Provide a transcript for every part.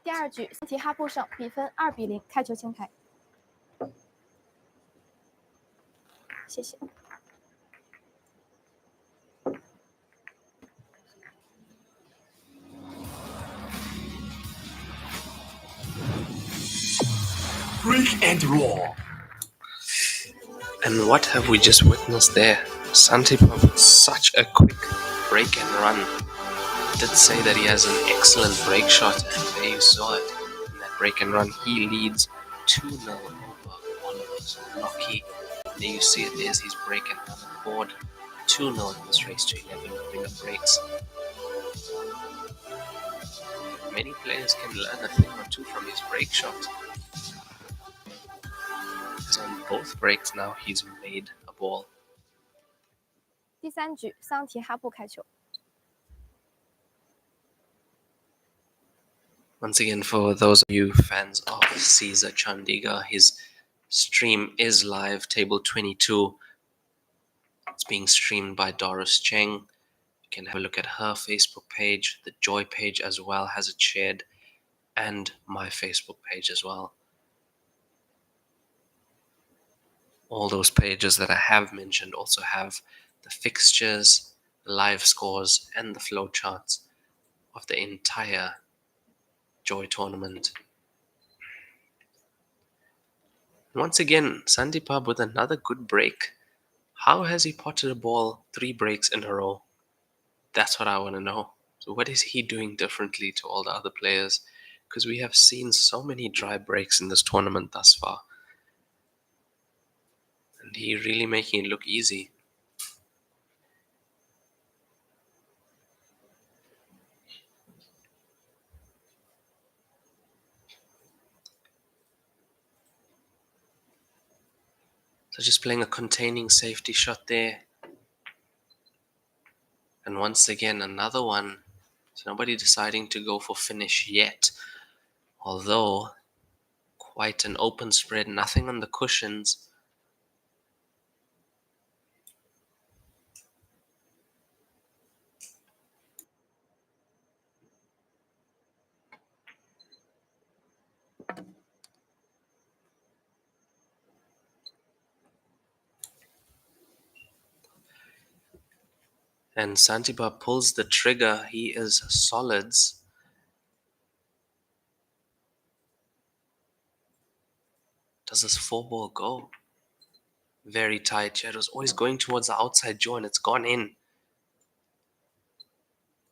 第二局桑提哈布胜，比分2-0，开球清台。谢谢。Break and roll. And what have we just witnessed there? Santiphab with such a quick break and run. Did say that he has an excellent break shot, and there you saw it. In that break and run, he leads 2-0 over Oliver's Rocky. There you see it, there's his break and run on the board. 2-0 in this race to 11 winner breaks. Many players can learn a thing or two from his break shot. So on both breaks now, he's made a ball. 第三局桑提哈布开球。Once again, for those of you fans of Caesar Chandigarh, his stream is live, table 22. It's being streamed by Doris Cheng. You can have a look at her Facebook page. The Joy page as well has it shared, and my Facebook page as well. All those pages that I have mentioned also have the fixtures, the live scores, and the flow charts of the entire Joy tournament. Once again, Santiphab with another good break. How has he potted a ball 3 breaks in a row? That's what I want to know. So what is he doing differently to all the other players? Because we have seen so many dry breaks in this tournament thus far. And he really making it look easy. So just playing a containing safety shot there. And once again, another one. So nobody deciding to go for finish yet. Although, quite an open spread, nothing on the cushions. And Santiphab pulls the trigger. He is solids. Does this 4-ball go? Very tight. It was always going towards the outside jaw and it's gone in.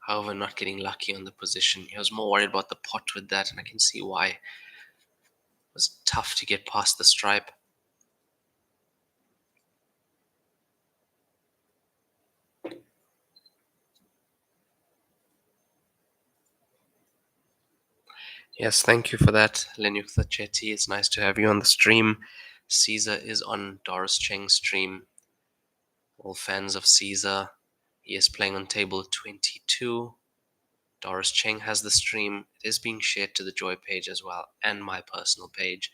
However, not getting lucky on the position. He was more worried about the pot with that, and I can see why. It was tough to get past the stripe. Yes, thank you for that, Lenyukta Chetty. It's nice to have you on the stream. Caesar is on Doris Cheng's stream. All fans of Caesar. He is playing on table 22. Doris Cheng has the stream. It is being shared to the Joy page as well, and my personal page.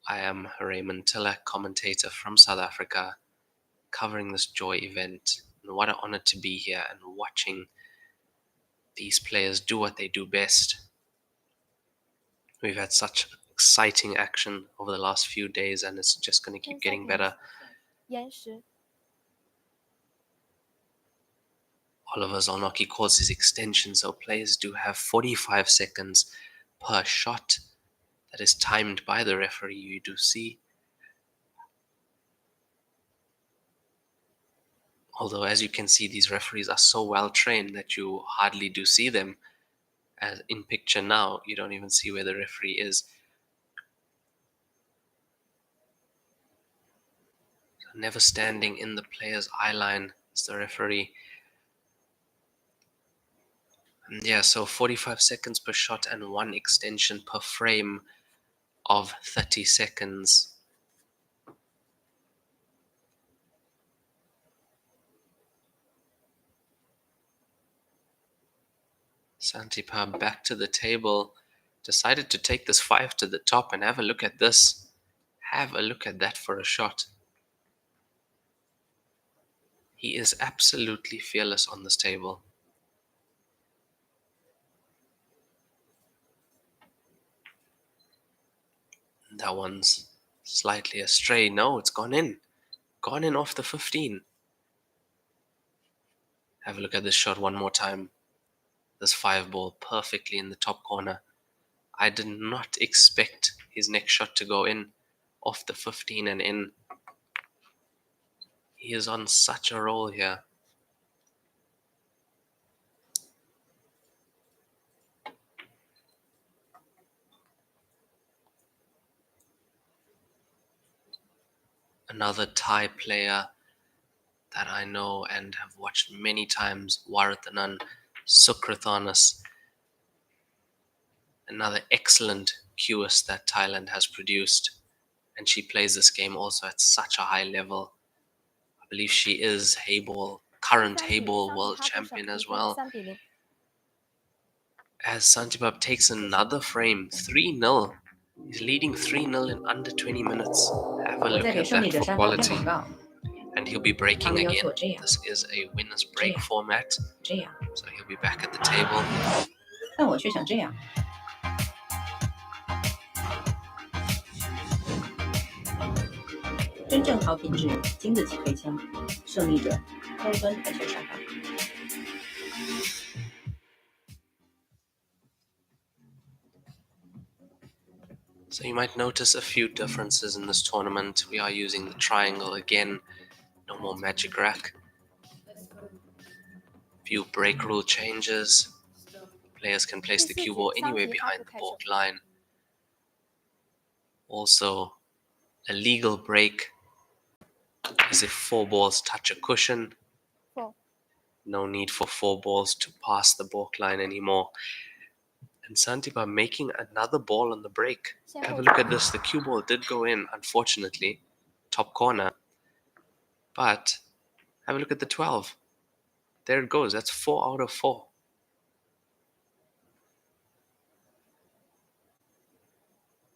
I am Raymond Tillack, commentator from South Africa, covering this Joy event. And what an honor to be here and watching these players do what they do best. We've had such exciting action over the last few days, and it's just going to keep getting better. Oliver Zolnocki calls his extension, so players do have 45 seconds per shot. That is timed by the referee, you do see. Although, as you can see, these referees are so well trained that you hardly do see them. As in picture now, you don't even see where the referee is. So never standing in the player's eye line is the referee. And yeah, so 45 seconds per shot and 1 extension per frame of 30 seconds. Santiphab back to the table, decided to take this 5 to the top and have a look at this. Have a look at that for a shot. He is absolutely fearless on this table. That one's slightly astray. No, it's gone in. Gone in off the 15. Have a look at this shot one more time. This 5 ball perfectly in the top corner. I did not expect his next shot to go in off the 15 and in. He is on such a roll here. Another Thai player that I know and have watched many times, Warathanan Sukrathanas. Another excellent cueist that Thailand has produced. And she plays this game also at such a high level. I believe she is Heyball, current Heyball world champion as well. As Santiphab takes another frame, 3-0. He's leading 3-0 in under 20 minutes. Have a look at that for quality. And he'll be breaking again. This is a winner's break format. So he'll be back at the table. 但我却想这样。真正好品质，经得起推敲。胜利者，高端台球沙发。So you might notice a few differences in this tournament. We are using the triangle again. No more magic rack. Few break rule changes. Players can place the cue ball anywhere behind the balk line. Also, a legal break is if 4 balls touch a cushion. No need for 4 balls to pass the balk line anymore. And Santiphab making another ball on the break. Have a look at this. The cue ball did go in, unfortunately. Top corner. But have a look at the 12. There it goes. That's 4 out of 4.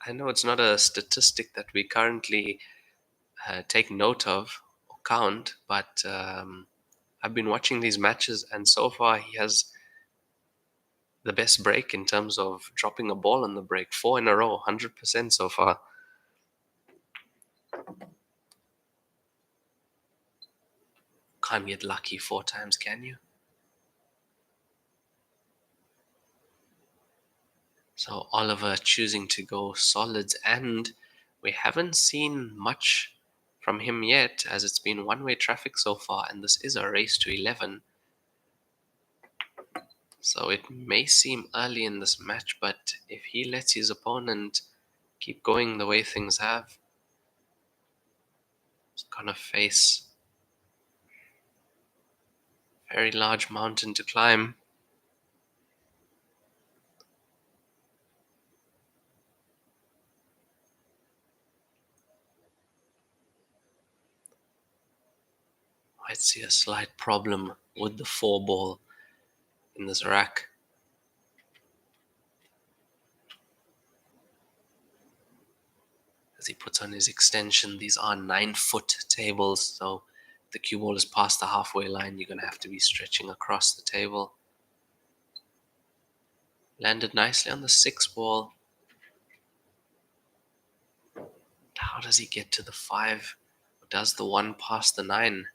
I know it's not a statistic that we currently take note of or count, but I've been watching these matches, and so far he has the best break in terms of dropping a ball on the break. 4 in a row, 100% so far. Can't get lucky 4 times, can you? So Oliver choosing to go solids, and we haven't seen much from him yet, as it's been one-way traffic so far, and this is a race to 11. So it may seem early in this match, but if he lets his opponent keep going the way things have, he's gonna face a very large mountain to climb. Might see a slight problem with the 4 ball in this rack. As he puts on his extension, these are 9-foot tables, so if the cue ball is past the halfway line, you're going to have to be stretching across the table. Landed nicely on the 6 ball. How does he get to the 5? Does the 1 pass the 9?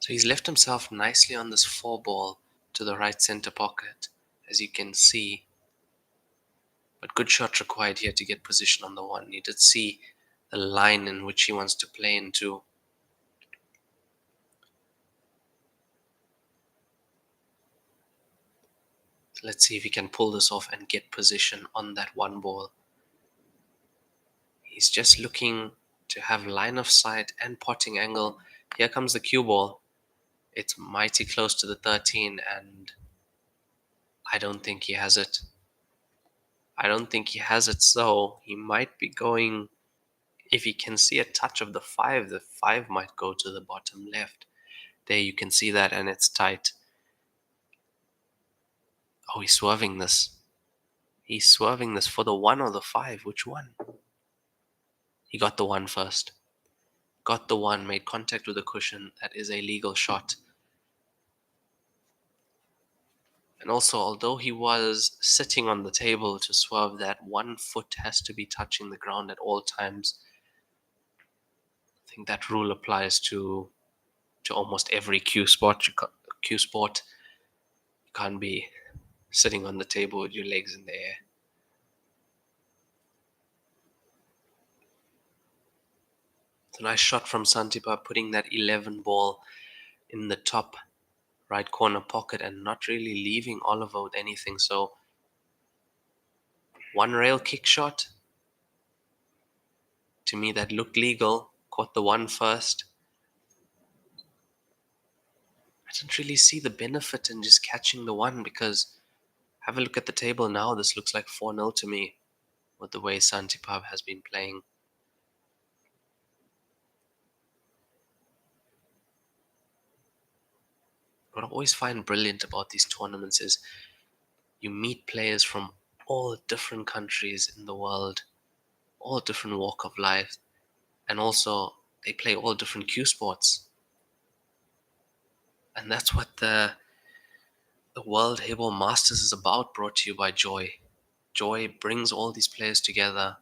So he's left himself nicely on this 4 ball to the right center pocket, as you can see. But good shot required here to get position on the 1. You did see the line in which he wants to play into. So let's see if he can pull this off and get position on that 1 ball. He's just looking to have line of sight and potting angle. Here comes the cue ball. It's mighty close to the 13, and I don't think he has it. I don't think he has it, so he might be going. If he can see a touch of the 5 might go to the bottom left. There you can see that, and it's tight. Oh, he's swerving this. He's swerving this for the 1 or the 5. Which one? He got the 1 first. Got the 1, made contact with the cushion. That is a legal shot. And also, although he was sitting on the table to swerve, that 1 foot has to be touching the ground at all times. I think that rule applies to almost every cue sport. You can't be sitting on the table with your legs in the air. It's a nice shot from Santiphab, putting that 11 ball in the top right corner pocket and not really leaving Oliver with anything. So 1 rail kick shot. To me, that looked legal. Caught the 1 first. I didn't really see the benefit in just catching the 1, because have a look at the table now. This looks like 4-0 to me with the way Santiphab has been playing. What I always find brilliant about these tournaments is you meet players from all different countries in the world, all different walk of life, and also they play all different cue sports. And that's what the World Heyball Masters is about, brought to you by Joy. Joy brings all these players together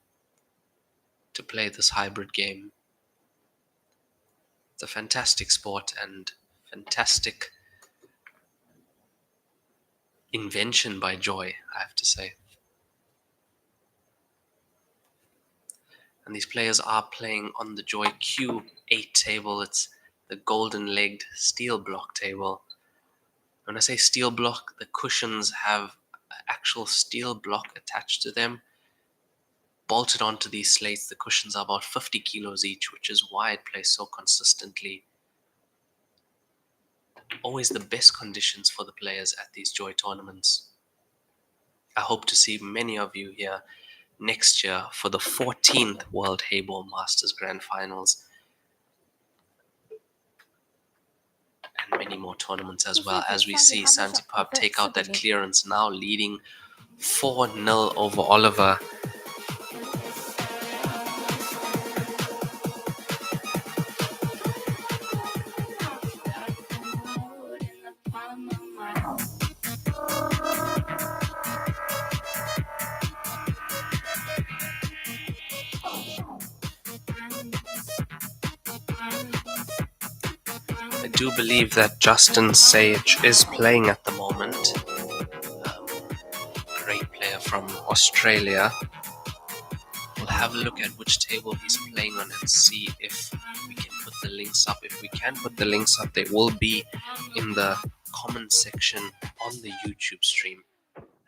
to play this hybrid game. It's a fantastic sport and fantastic invention by Joy, I have to say. And these players are playing on the Joy Q8 table. It's the golden-legged steel block table. When I say steel block, the cushions have an actual steel block attached to them, bolted onto these slates. The cushions are about 50 kilos each, which is why it plays so consistently. Always the best conditions for the players at these Joy tournaments. I hope to see many of you here next year for the 14th World Heyball Masters Grand Finals, and many more tournaments as well, as we see Santiphab take out that clearance, now leading 4-0 over Oliver. I do believe that Justin Sage is playing at the moment. Great player from Australia. We'll have a look at which table he's playing on and see if we can put the links up. If we can put the links up, they will be in the comment section on the YouTube stream.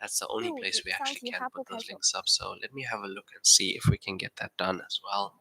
That's the only place we actually can put those links up. So let me have a look and see if we can get that done as well.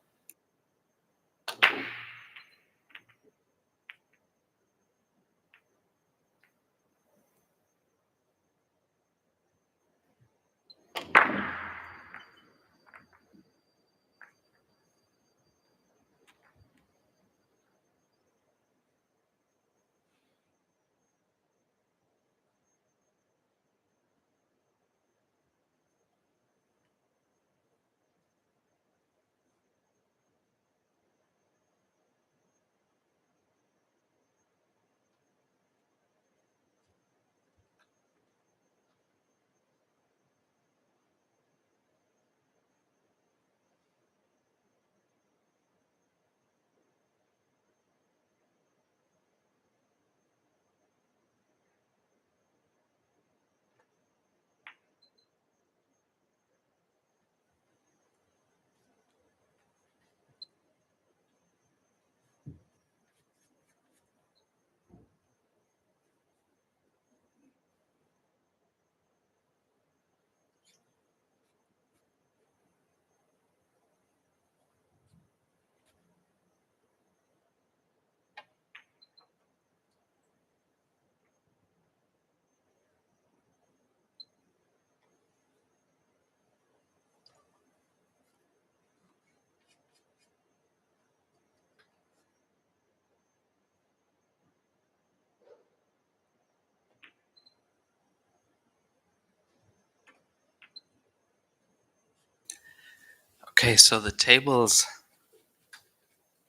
Okay, so the tables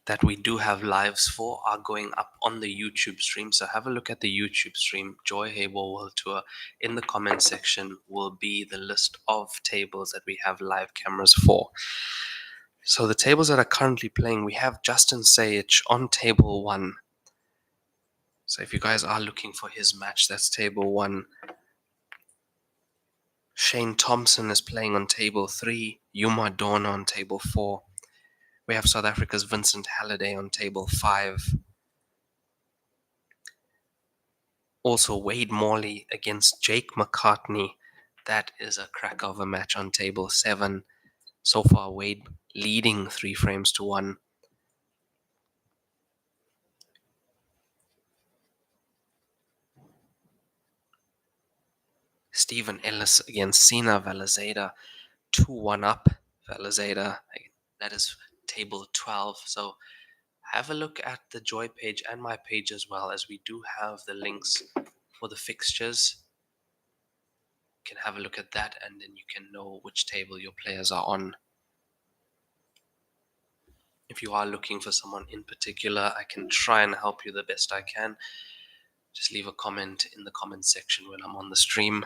that we do have lives for are going up on the YouTube stream. So have a look at the YouTube stream, Joy Heyball World Tour. In the comment section will be the list of tables that we have live cameras for. So the tables that are currently playing, we have Justin Sage on table 1. So if you guys are looking for his match, that's table 1. Shane Thompson is playing on table 3. Yuma Dawn on table 4. We have South Africa's Vincent Halliday on table 5. Also, Wade Morley against Jake McCartney. That is a crack of a match on table 7. So far, Wade leading 3 frames to 1. Stephen Ellis against Sina Valazeda. 2-1 up. Valazeda. That is table 12. So have a look at the Joy page and my page as well, as we do have the links for the fixtures. You can have a look at that, and then you can know which table your players are on. If you are looking for someone in particular, I can try and help you the best I can. Just leave a comment in the comment section when I'm on the stream.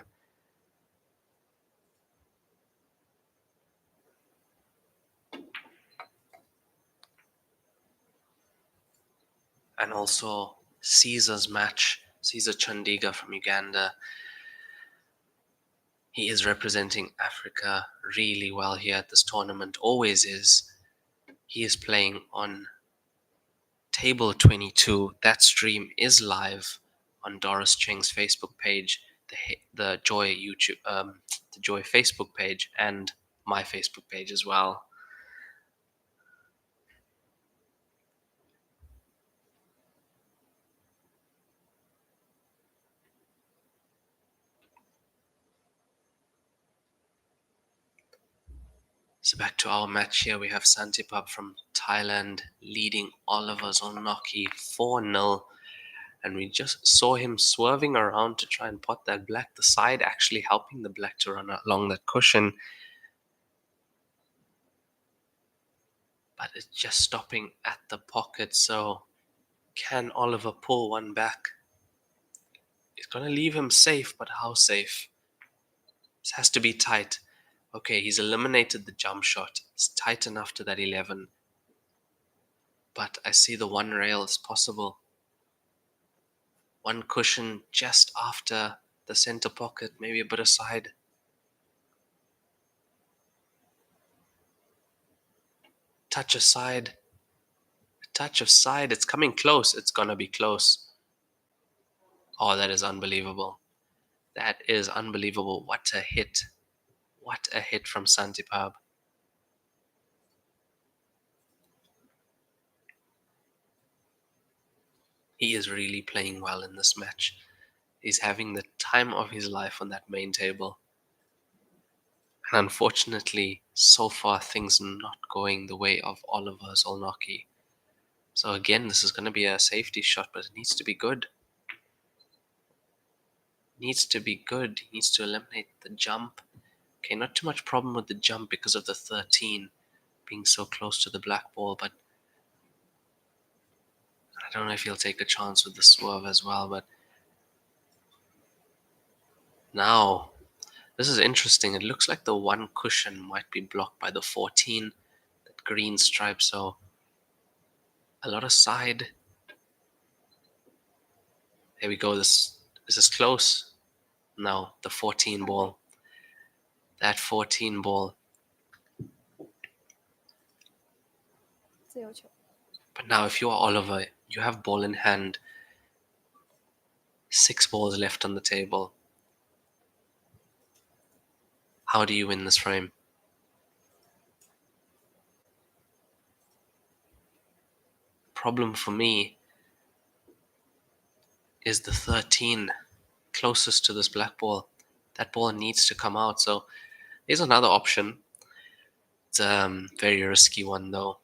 And also Caesar's match, Caesar Chandiga from Uganda. He is representing Africa really well here at this tournament, always is. He is playing on table 22. That stream is live on Doris Cheng's Facebook page, the Joy YouTube, the Joy Facebook page, and my Facebook page as well. So back to our match here, we have Santiphab from Thailand leading Oliver Zolnocki 4-0. And we just saw him swerving around to try and pot that black. The side actually helping the black to run along that cushion. But it's just stopping at the pocket. So can Oliver pull one back? It's going to leave him safe, but how safe? This has to be tight. Okay, he's eliminated the jump shot. It's tight enough to that 11. But I see the one rail is possible. One cushion just after the center pocket, maybe a bit aside. Touch aside. Touch of side. It's coming close. It's going to be close. Oh, that is unbelievable. That is unbelievable. What a hit. What a hit from Santiphab. He is really playing well in this match. He's having the time of his life on that main table. And unfortunately, so far things not going the way of Oliver Zolnocki. So again, this is going to be a safety shot, but it needs to be good. Needs to be good. He needs to eliminate the jump. Okay, not too much problem with the jump because of the 13 being so close to the black ball, but I don't know if he'll take a chance with the swerve as well. But now, this is interesting. It looks like the one cushion might be blocked by the 14, that green stripe, so a lot of side. There we go. This is close. No, the 14 ball. That 14 ball. 自由球。 But now if you are Oliver, you have ball in hand. 6 balls left on the table. How do you win this frame? Problem for me is the 13 closest to this black ball. That ball needs to come out. So here's another option. It's a very risky one though.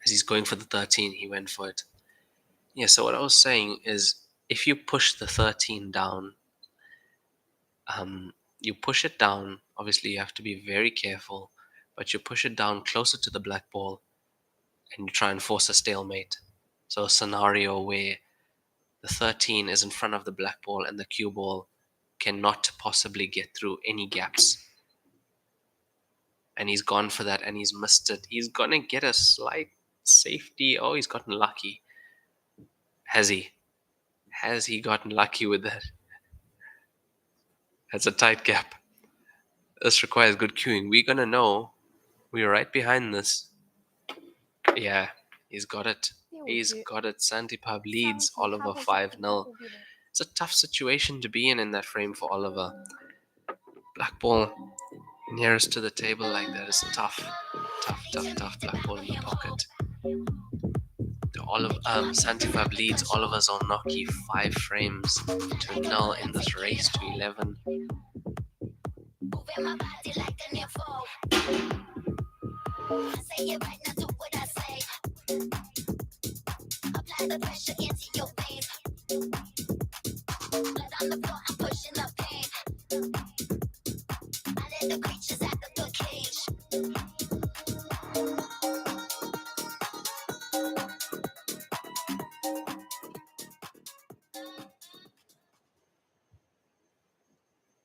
As he's going for the 13, he went for it. Yeah, so what I was saying is if you push the 13 down, you push it down, Obviously, you have to be very careful, but you push it down closer to the black ball and you try and force a stalemate. So a scenario where the 13 is in front of the black ball and the cue ball cannot possibly get through any gaps. And he's gone for that and he's missed it. He's gonna get a slight safety. Oh, he's gotten lucky. Has he? Has he gotten lucky with that? That's a tight gap. This requires good cueing. We're gonna know. We're right behind this. Yeah, he's got it. He's got it. Santiphab leads Oliver 5-0. It's a tough situation to be in that frame for Oliver. Black ball nearest to the table like that is tough. Tough. Black ball in the pocket. Santiphab leads Oliver's Onoki 5 frames to 0 in this race to 11.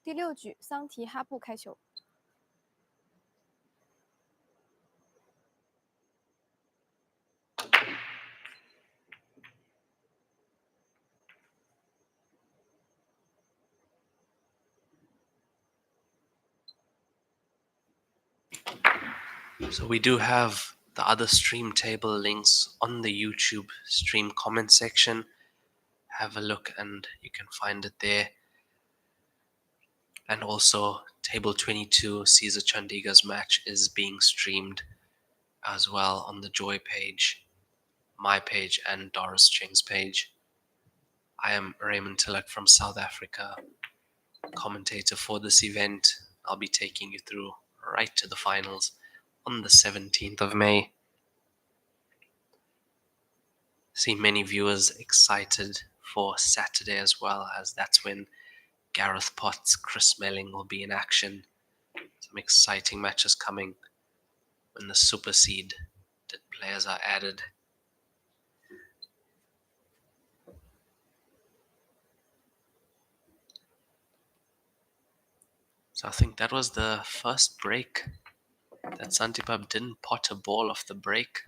第6局，桑提哈布开球。So we do have the other stream table links on the YouTube stream comment section. Have a look and you can find it there. And also table 22, Caesar Chandigar's match is being streamed as well on the Joy page, my page and Doris Cheng's page. I am Raymond Tillack from South Africa, commentator for this event. I'll be taking you through right to the finals on the 17th of May. See many viewers excited for Saturday as well, as that's when Gareth Potts, Chris Melling will be in action. Some exciting matches coming when the super seeded players are added. So I think that was the first break that Santiphab didn't pot a ball off the break.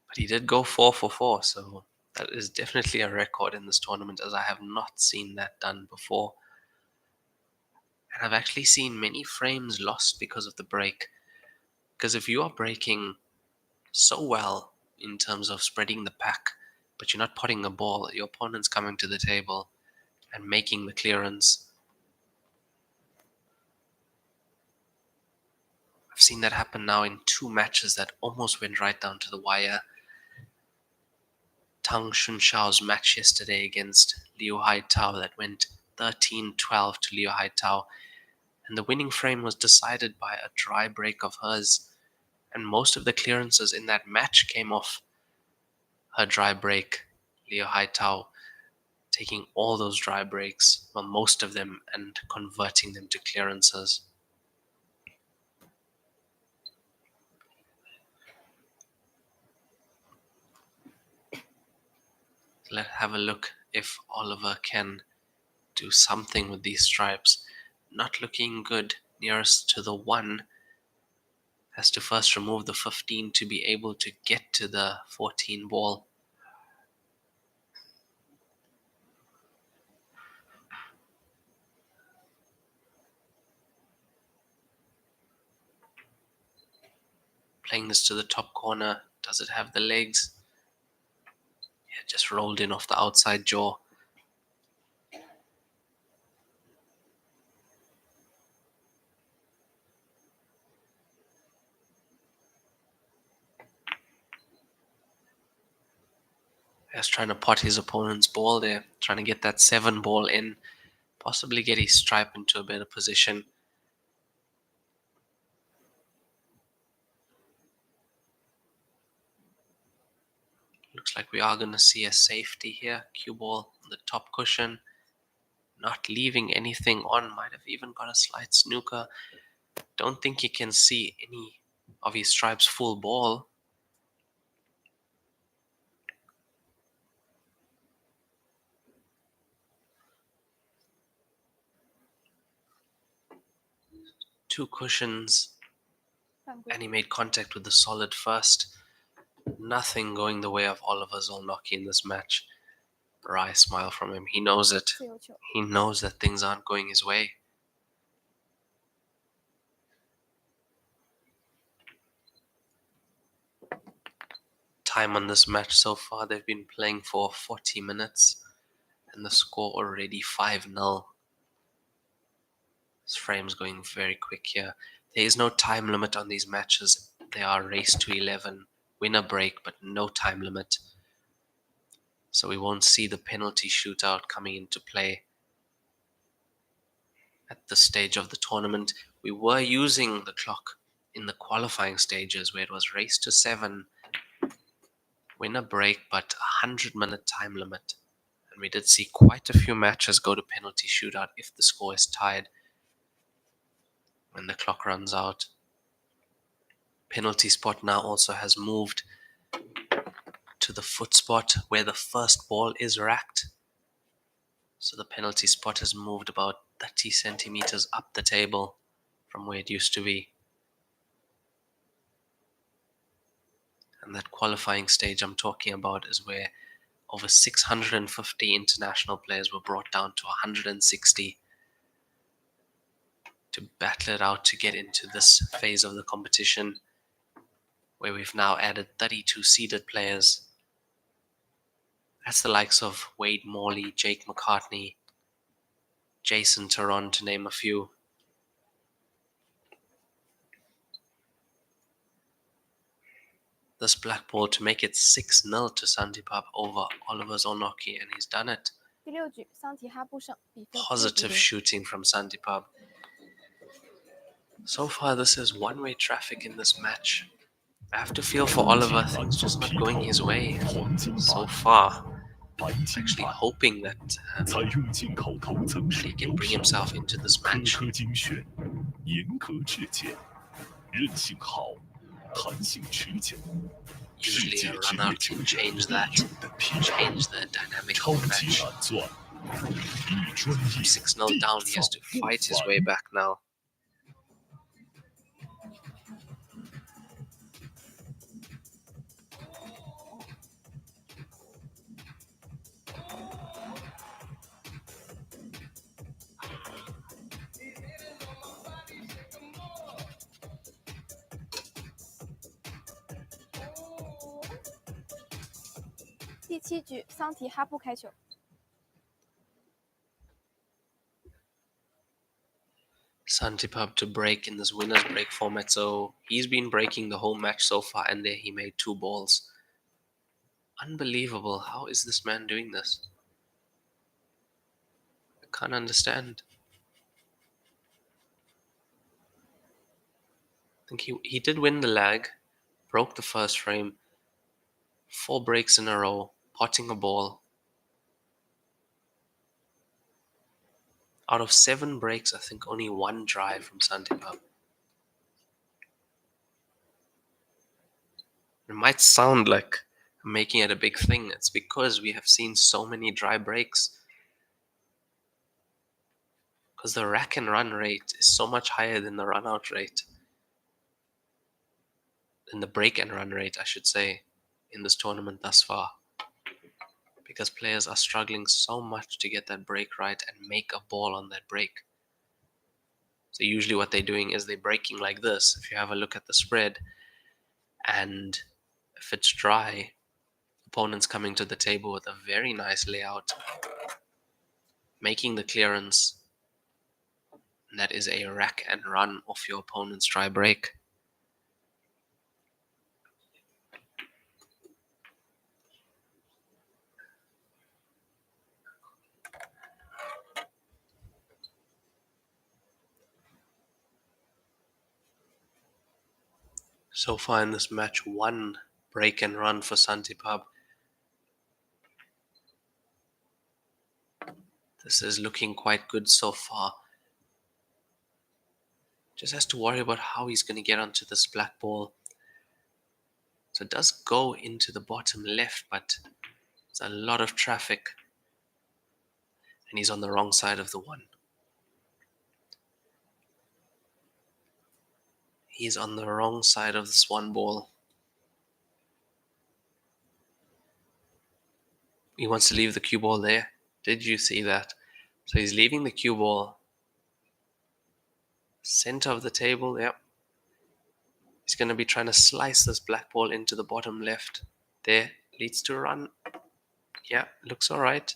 But he did go 4 for 4, so that is definitely a record in this tournament, as I have not seen that done before. And I've actually seen many frames lost because of the break. Because if you are breaking so well in terms of spreading the pack, but you're not potting a ball, your opponent's coming to the table and making the clearance. I've seen that happen now in 2 matches that almost went right down to the wire. Tang Xunshao's match yesterday against Liu Haitao that went 13-12 to Liu Haitao, and the winning frame was decided by a dry break of hers, and most of the clearances in that match came off her dry break. Liu Haitao taking all those dry breaks, well, most of them, and converting them to clearances. Let's have a look if Oliver can do something with these stripes. Not looking good. Nearest to the 1 has to first remove the 15 to be able to get to the 14 ball. Playing this to the top corner. Does it have the legs? Yeah, just rolled in off the outside jaw. Just trying to pot his opponent's ball there. Trying to get that 7 ball in. Possibly get his stripe into a better position. Looks like we are going to see a safety here. Cue ball on the top cushion. not leaving anything on, might have even got a slight snooker. Don't think he can see any of his stripes full ball. Two cushions, 犯规 and he made contact with the solid first. Nothing going the way of Oliver Zolnocki in this match. Wry smile from him. He knows it. 自由球 He knows that things aren't going his way. Time on this match so far, they've been playing for 40 minutes, and the score already 5-0. This frame's going very quick here. There is no time limit on these matches. They are race to 11, winner break, but no time limit. So we won't see the penalty shootout coming into play at this stage of the tournament. We were using the clock in the qualifying stages where it was race to 7, winner break, but 100-minute time limit. And we did see quite a few matches go to penalty shootout if the score is tied when the clock runs out. Penalty spot now also has moved to the foot spot where the first ball is racked. So the penalty spot has moved about 30 centimeters up the table from where it used to be. And that qualifying stage I'm talking about is where over 650 international players were brought down to 160 to battle it out to get into this phase of the competition, where we've now added 32 seeded players. That's the likes of Wade Morley, Jake McCartney, Jason Taron, to name a few. This black ball to make it 6-0 to Santiphab over Oliver Zolnocki, and he's done it. 第6局桑提哈布胜，比分 Positive 1-0 shooting from Santiphab. So far, this is one-way traffic in this match. I have to feel for Oliver. Things just not going his way so far. Actually hoping that he can bring himself into this match. Usually a run-out can change that, change the dynamic of the match. 6-0 down, he has to fight his way back now.第7局桑提哈布开球， Santiphab to break in this winner's break format, so he's been breaking the whole match so far, and there he made 2 balls. Unbelievable. How is this man doing this? I can't understand. I think he did win the lag, broke the first frame, 4 breaks in a row, potting a ball. Out of 7 breaks, I think only 1 drive from Santiphab. It might sound like I'm making it a big thing. It's because we have seen so many dry breaks. Because the rack and run rate is so much higher than the run out rate. Than the break and run rate, I should say, in this tournament thus far. Because players are struggling so much to get that break right and make a ball on that break. So usually what they're doing is they're breaking like this. If you have a look at the spread, and if it's dry, opponents coming to the table with a very nice layout, making the clearance, and that is a rack and run off your opponent's dry break. So far in this match, 1 break and run for Santiphab. This is looking quite good so far. Just has to worry about how he's going to get onto this black ball. So it does go into the bottom left, but it's a lot of traffic. And he's on the wrong side of the one. He's on the wrong side of this one ball. He wants to leave the cue ball there. Did you see that? So he's leaving the cue ball. Center of the table, yep. He's going to be trying to slice this black ball into the bottom left. There, leads to a run. Yeah, looks all right.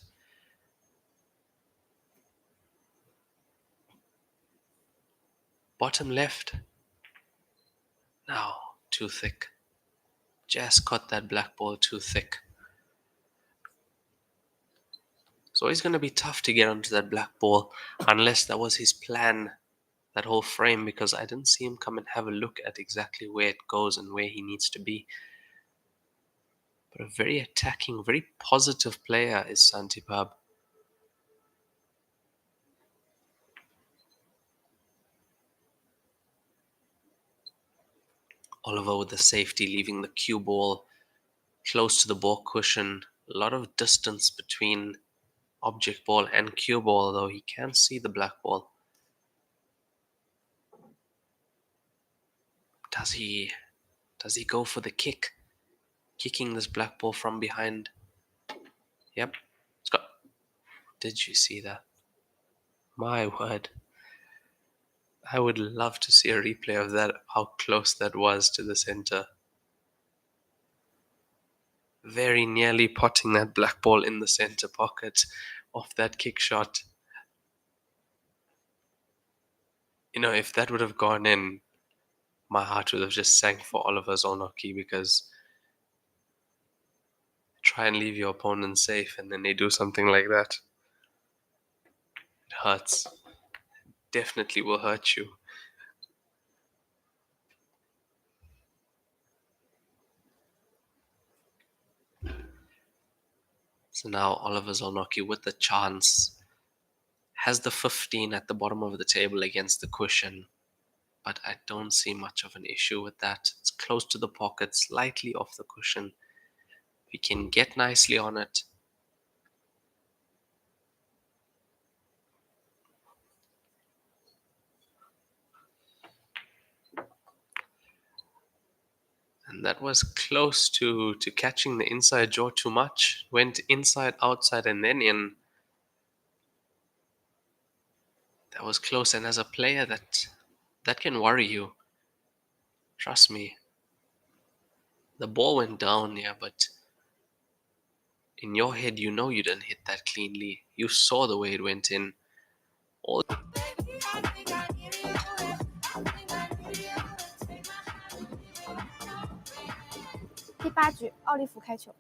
Bottom left. Now, too thick. Just caught that black ball too thick. So it's going to be tough to get onto that black ball unless that was his plan, that whole frame, because I didn't see him come and have a look at exactly where it goes and where he needs to be. But a very attacking, very positive player is Santiphab. Oliver with the safety, leaving the cue ball close to the ball cushion. A lot of distance between object ball and cue ball, though he can see the black ball. Does he go for the kick? Kicking this black ball from behind. Yep. It's got. Did you see that? My word. I would love to see a replay of that, how close that was to the center. Very nearly potting that black ball in the center pocket of that kick shot. You know, if that would have gone in, my heart would have just sank for Oliver Zolnocki, because try and leave your opponent safe and then they do something like that. It hurts. Definitely will hurt you. So now Oliver Zolnocki with the chance has the 15 at the bottom of the table against the cushion, but I don't see much of an issue with that. It's close to the pocket, slightly off the cushion. We can get nicely on it. And that was close to catching the inside jaw too much. Went inside, outside, and then in. That was close, and as a player, that can worry you. Trust me. The ball went down, yeah, but in your head, you know you didn't hit that cleanly. You saw the way it went in. All第8局，奥利弗开球。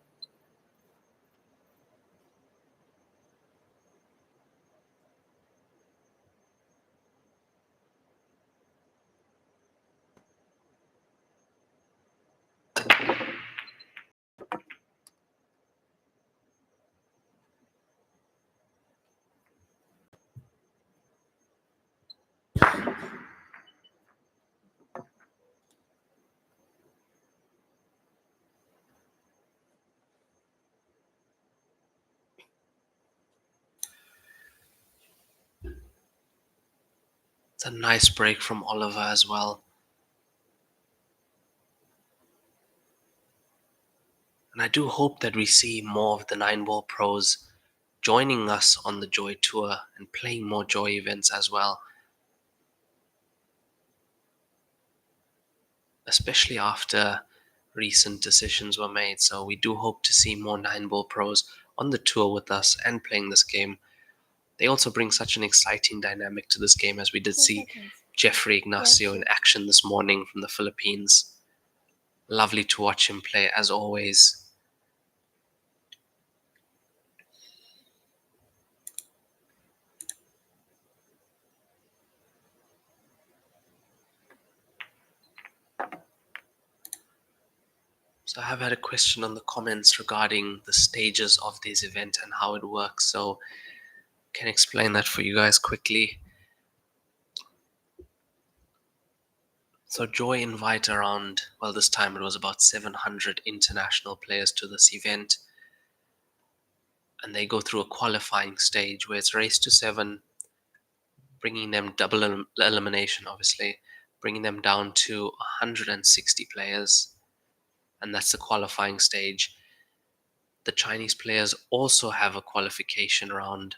It's a nice break from Oliver as well. And I do hope that we see more of the 9-ball pros joining us on the Joy Tour and playing more Joy events as well. Especially after recent decisions were made. So we do hope to see more 9-ball pros on the tour with us and playing this game. They also bring such an exciting dynamic to this game, as we did see Jeffrey Ignacio in action this morning from the Philippines. Lovely to watch him play, as always. So I have had a question on the comments regarding the stages of this event and how it works. So can explain that for you guys quickly. So Joy invite around, well, this time it was about 700 international players to this event. And they go through a qualifying stage where it's race to 7, bringing them double elimination, obviously, bringing them down to 160 players. And that's the qualifying stage. The Chinese players also have a qualification round.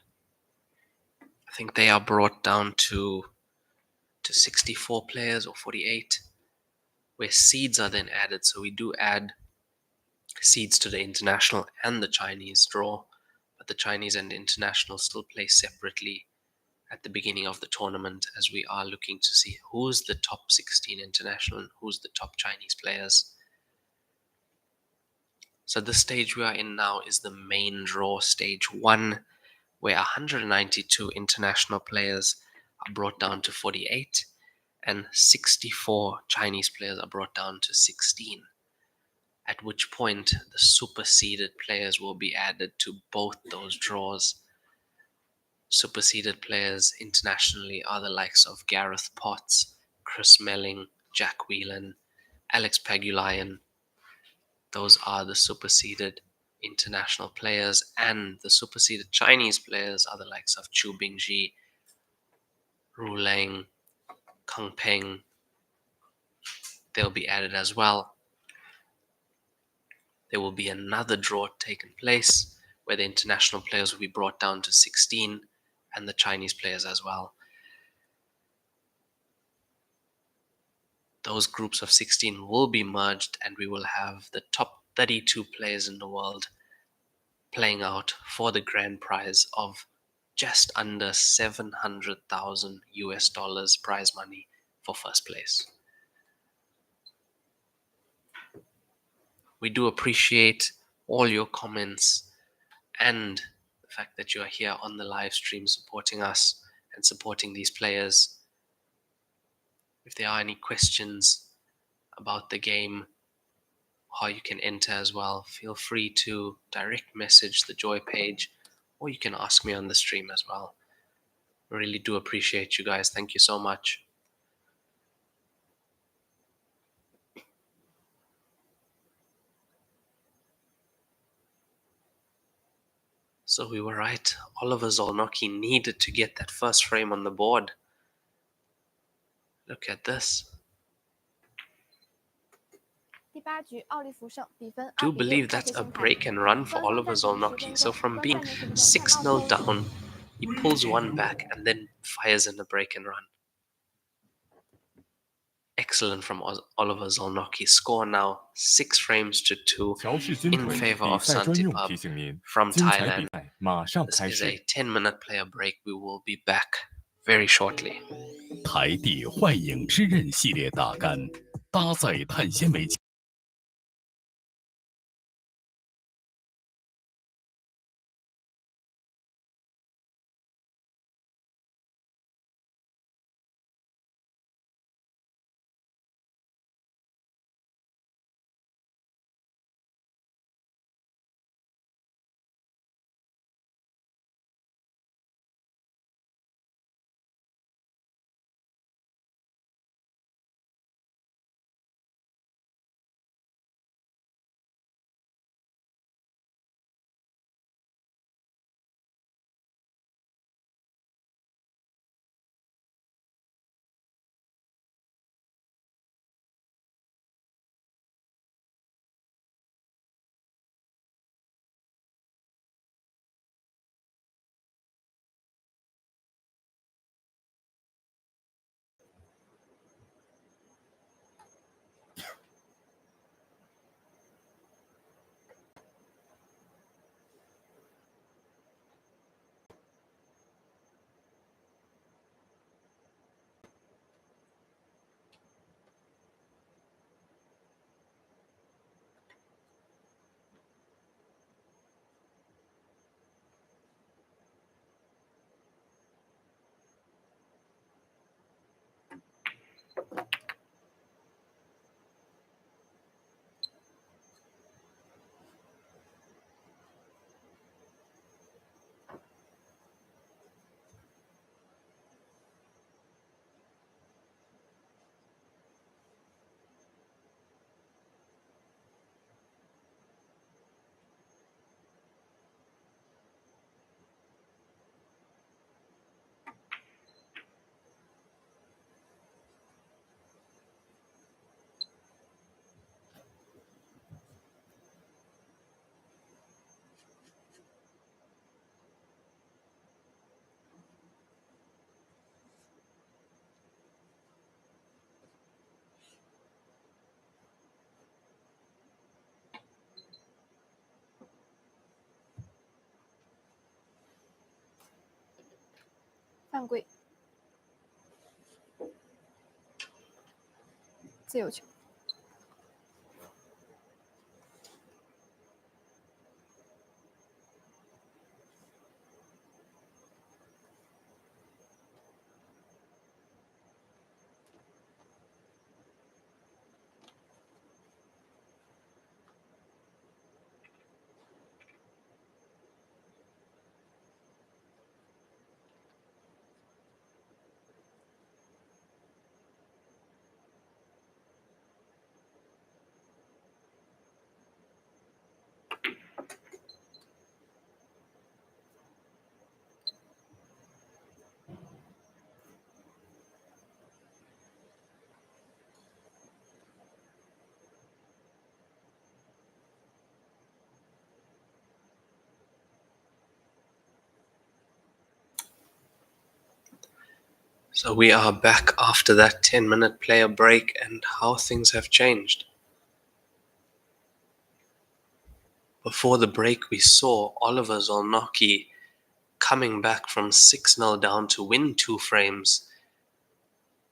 I think they are brought down to 64 players or 48, where seeds are then added. So we do add seeds to the international and the Chinese draw, but the Chinese and the international still play separately at the beginning of the tournament, as we are looking to see who's the top 16 international and who's the top Chinese players. So the stage we are in now is the main draw, stage 1, where 192 international players are brought down to 48 and 64 Chinese players are brought down to 16. At which point the superseded players will be added to both those draws. Superseded players internationally are the likes of Gareth Potts, Chris Melling, Jack Whelan, Alex Pagulayan. Those are the superseded international players, and the superseded Chinese players are the likes of Chu Bingji, Ru Leng, Kang Peng. They'll be added as well. There will be another draw taken place where the international players will be brought down to 16 and the Chinese players as well. Those groups of 16 will be merged and we will have the top 32 players in the world playing out for the grand prize of just under 700,000 US dollars prize money for first place. We do appreciate all your comments and the fact that you are here on the live stream supporting us and supporting these players. If there are any questions about the game, how you can enter as well, feel free to direct message the Joy page, or you can ask me on the stream as well. I really do appreciate you guys. Thank you so much. So we were right. Oliver Zolnocki needed to get that first frame on the board. Look at this. 第8局奥利弗胜，比分 Do 2比6 believe 开 that's 始 a 形态。 break and run for 官方 Oliver 暂停10 Zolnocki. 分 So 钟， from 观 being 战的群众 6-0 看到 down, he pulls one back and then fires in a break and run. Excellent from Oliver Zolnocki. Score now 6 frames to 2 in favor of Santiphab from Thailand. This is a 10-minute player break. We will be back very shortly. 台地幻影之刃系列大杆，搭载碳纤维犯规，自由球。So we are back after that 10-minute player break, and how things have changed. Before the break, we saw Oliver Zolnocki coming back from 6-0 down to win 2 frames.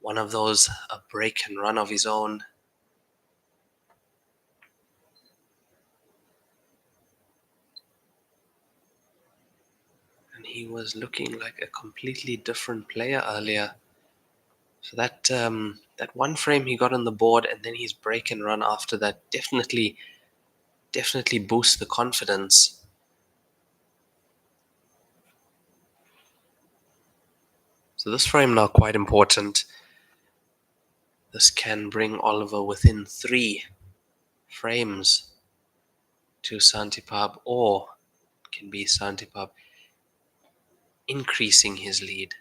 One of those, a break and run of his own. And he was looking like a completely different player earlier. So that one frame he got on the board, and then his break and run after that definitely boosts the confidence. So this frame now quite important. This can bring Oliver within 3 frames to Santiphab, or can be Santiphab increasing his lead.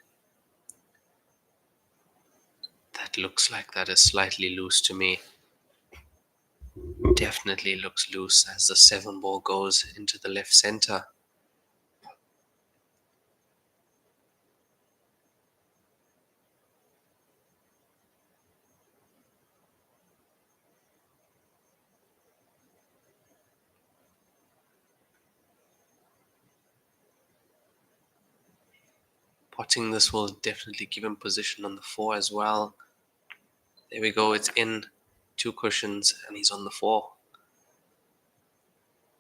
That looks like that is slightly loose to me. Definitely looks loose as the 7 ball goes into the left center. Potting this will definitely give him position on the 4 as well. There we go, it's in 2 cushions and he's on the 4.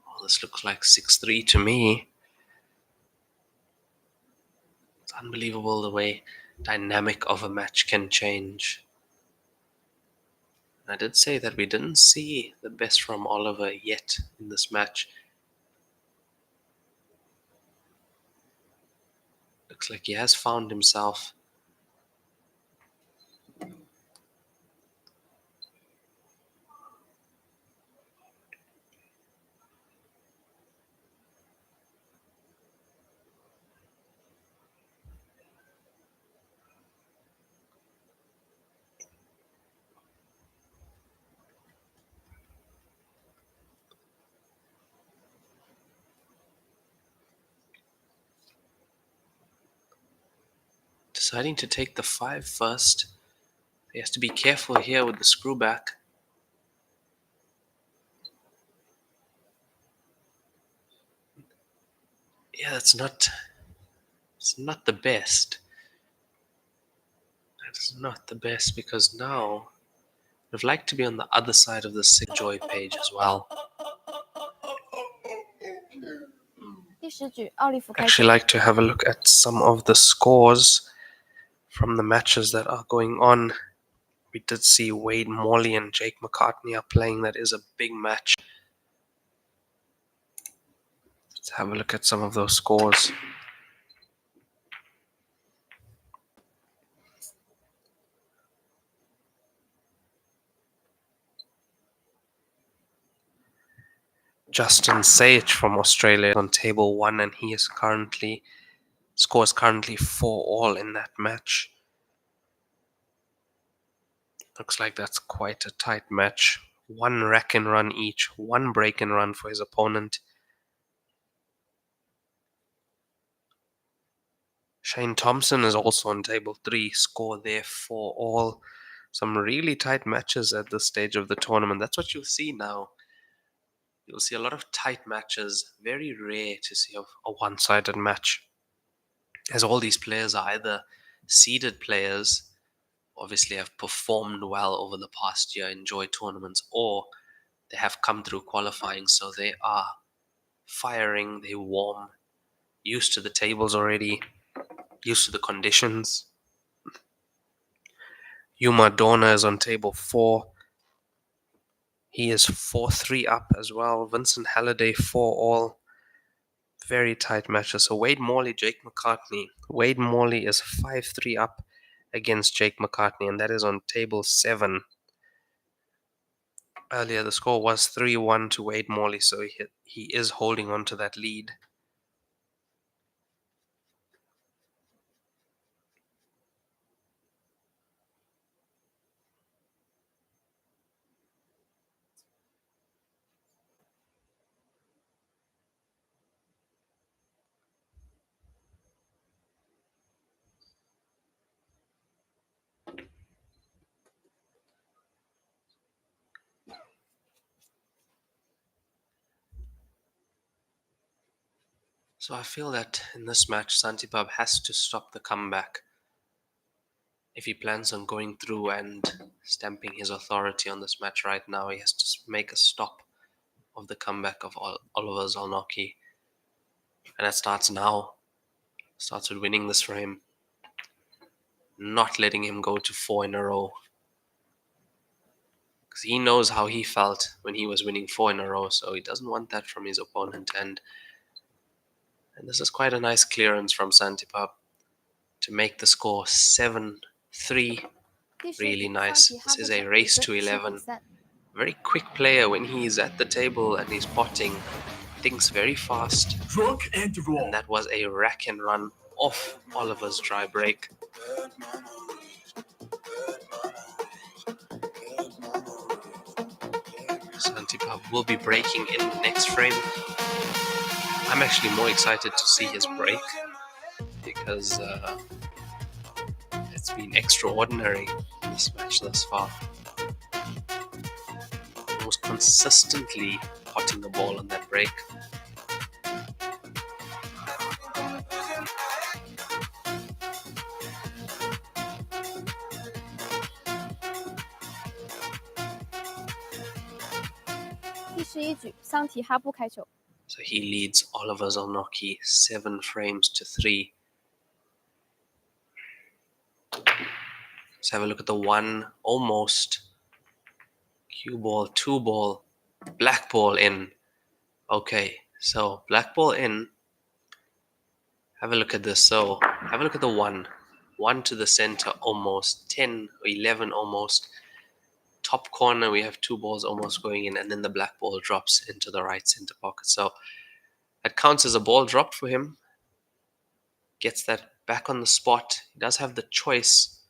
Oh, this looks like 6-3 to me. It's unbelievable the way dynamic of a match can change. And I did say that we didn't see the best from Oliver yet in this match. Looks like he has found himself. Deciding to take the 5 first. He has to be careful here with the screw back. Yeah, it's not the best. It's not the best because now I'd like to be on the other side of the Joy page as well. 第10局，奥利弗开 Actually 球。 like to have a look at some of the scores from the matches that are going on. We did see Wade Morley and Jake McCartney are playing. That is a big match. Let's have a look at some of those scores. Justin Sage from Australia on table 1, and he is scores currently 4-all in that match. Looks like that's quite a tight match. 1 rack and run each, 1 break and run for his opponent. Shane Thompson is also on table 3, score there 4-all. Some really tight matches at this stage of the tournament. That's what you'll see now. You'll see a lot of tight matches. Very rare to see a one-sided match, as all these players are either seeded players obviously have performed well over the past year, enjoyed tournaments, or they have come through qualifying, so they are firing, they warm, used to the tables already, used to the conditions. Yuma Dorna is on table 4. He is 4-3 up as well. Vincent Halliday 4-all. Very tight matches. So Wade Morley, Jake McCartney. Wade Morley is 5-3 up against Jake McCartney, and that is on table 7. Earlier, the score was 3-1 to Wade Morley, so he is holding on to that lead. So I feel that in this match, Santiphab has to stop the comeback. If he plans on going through and stamping his authority on this match right now, he has to make a stop of the comeback of Oliver Zolnocki. And that starts now. Starts with winning this frame. Not letting him go to 4 in a row. Because he knows how he felt when he was winning 4 in a row, so he doesn't want that from his opponent. And this is quite a nice clearance from Santiphab to make the score 7-3. Really nice. This is a race to 11. Very quick player when he's at the table and he's potting. Thinks very fast. And that was a rack and run off Oliver's dry break. Santiphab will be breaking in the next frame. I'm actually more excited to see his break because it's been extraordinary in this match thus far. Almost consistently potting the ball on that break. So he leads Oliver Zolnocki 7 frames to 3. Let's have a look at the 1, almost. Cue ball, 2 ball, black ball in. Okay, so black ball in. Have a look at this. So have a look at the 1. 1 to the center almost. 10 or 11 almost. Top corner, we have 2 balls almost going in, and then the black ball drops into the right center pocket. So that counts as a ball dropped for him. Gets that back on the spot. He does have the choice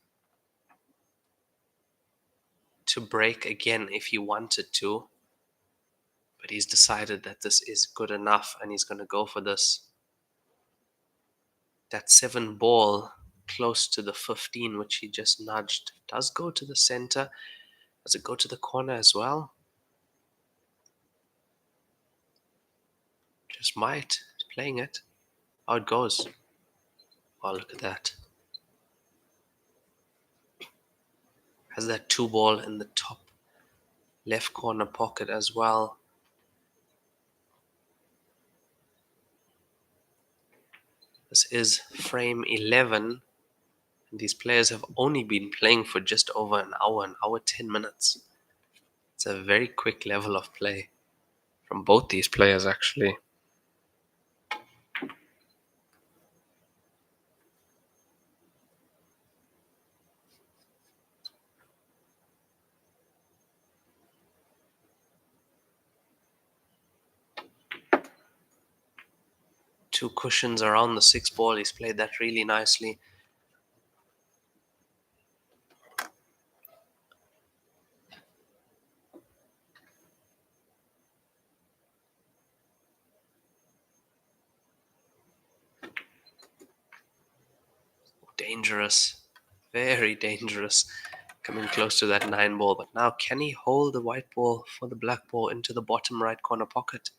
to break again if he wanted to, but he's decided that this is good enough and he's going to go for this. That 7 ball close to the 15, which he just nudged, does go to the center. Does it go to the corner as well? Just might. He's playing it. How it goes. Oh, look at that. Has that 2 ball in the top left corner pocket as well. This is frame 11. And these players have only been playing for just over an hour 10 minutes. It's a very quick level of play from both these players, actually. Two cushions around the 6 ball. He's played that really nicely. Dangerous. Very dangerous. Coming close to that 9 ball. But now, can he hold the white ball for the black ball into the bottom right corner pocket?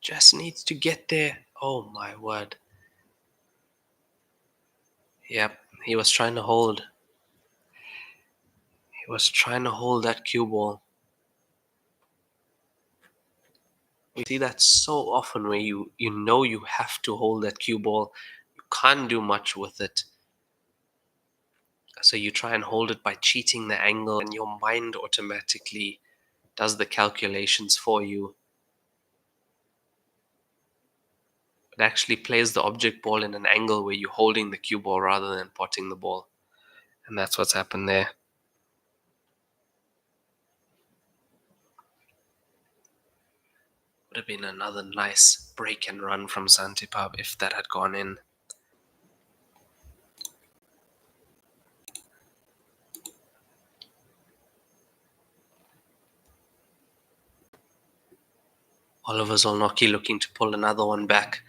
Just needs to get there. Oh my word. Yep, he was trying to hold. He was trying to hold that cue ball. We see that so often where you know you have to hold that cue ball. You can't do much with it. So you try and hold it by cheating the angle, and your mind automatically does the calculations for you. It actually plays the object ball in an angle where you're holding the cue ball rather than potting the ball. And that's what's happened there. Would have been another nice break and run from Santiphab if that had gone in. Oliver Zolnocki looking to pull another one back.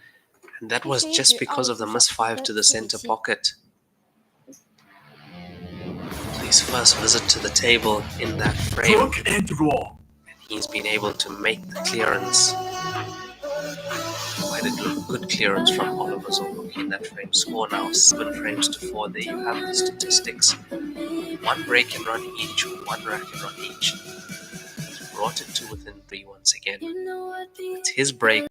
And that was just because of the miss-5 to the center pocket. His first visit to the table in that frame. And he's been able to make the clearance. Quite a good clearance from Oliver Zolnocki in that frame. Score now 7 frames to 4. There you have the statistics. 1 break and run each, 1 rack and run each. He's brought it to within 3 once again. It's his break.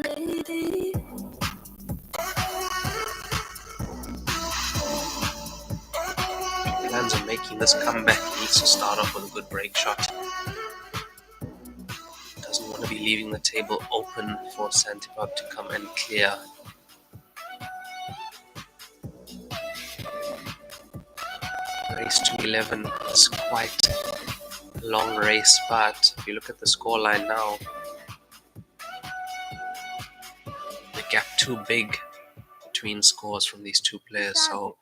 He plans on making this comeback. He needs to start off with a good break shot. Doesn't want to be leaving the table open for Santiphab to come and clear. Race to 11 is quite a long race, but if you look at the scoreline now, the gap too big between scores from these two players, so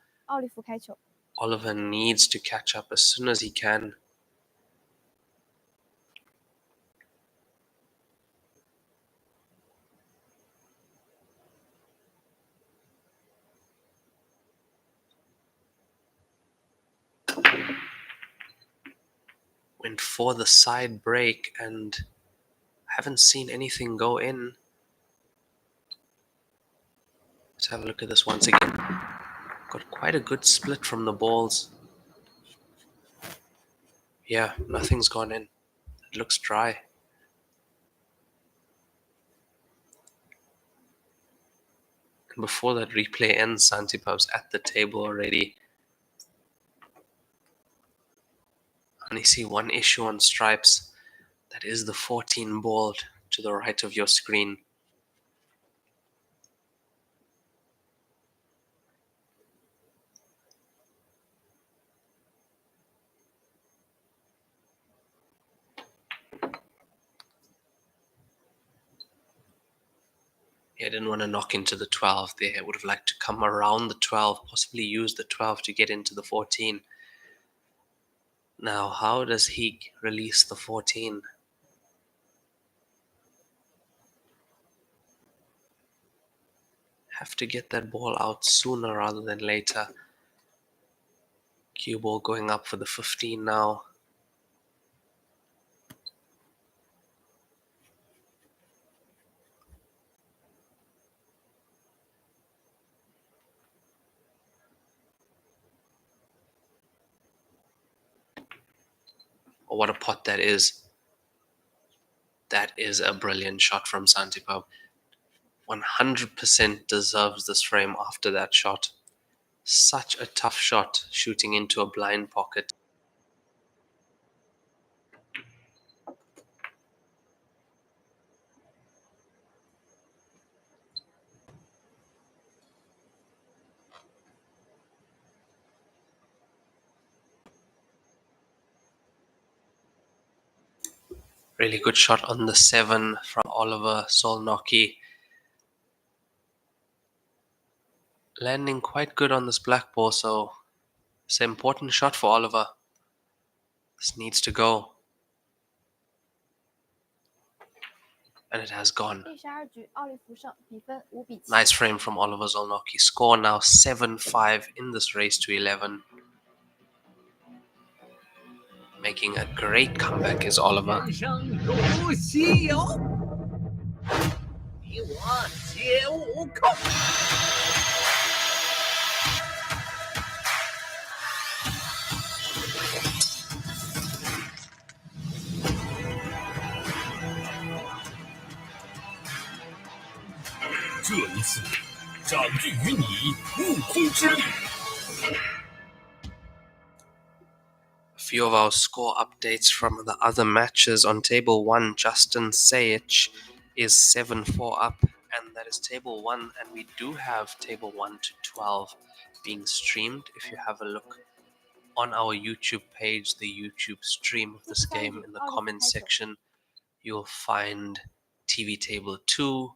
Oliver needs to catch up as soon as he can. Went for the side break and haven't seen anything go in. Let's have a look at this once again. Got quite a good split from the balls. Yeah, nothing's gone in. It looks dry. And before that replay ends, Santiphab's at the table already. I only see one issue on stripes. That is the 14 ball to the right of your screen. I didn't want to knock into the 12 there. I would have liked to come around the 12, possibly use the 12 to get into the 14. Now, how does he release the 14? Have to get that ball out sooner rather than later. Cue ball going up for the 15 now. Oh, what a pot that is. That is a brilliant shot from Santiphab. 100% deserves this frame after that shot. Such a tough shot, shooting into a blind pocket. Really good shot on the 7 from Oliver Zolnocki. Landing quite good on this black ball, so it's an important shot for Oliver. This needs to go. And it has gone. Nice frame from Oliver Zolnocki. Score now 7-5 in this race to 11. Making a great comeback is Oliver. 你我皆无空。这一次，掌驭于你悟空之力。A few of our score updates from the other matches. On table 1, Justin Sayich is 7-4 up, and that is table 1, and we do have table 1 to 12 being streamed. If you have a look on our YouTube page, the YouTube stream of this game, in the comments section, you'll find TV table 2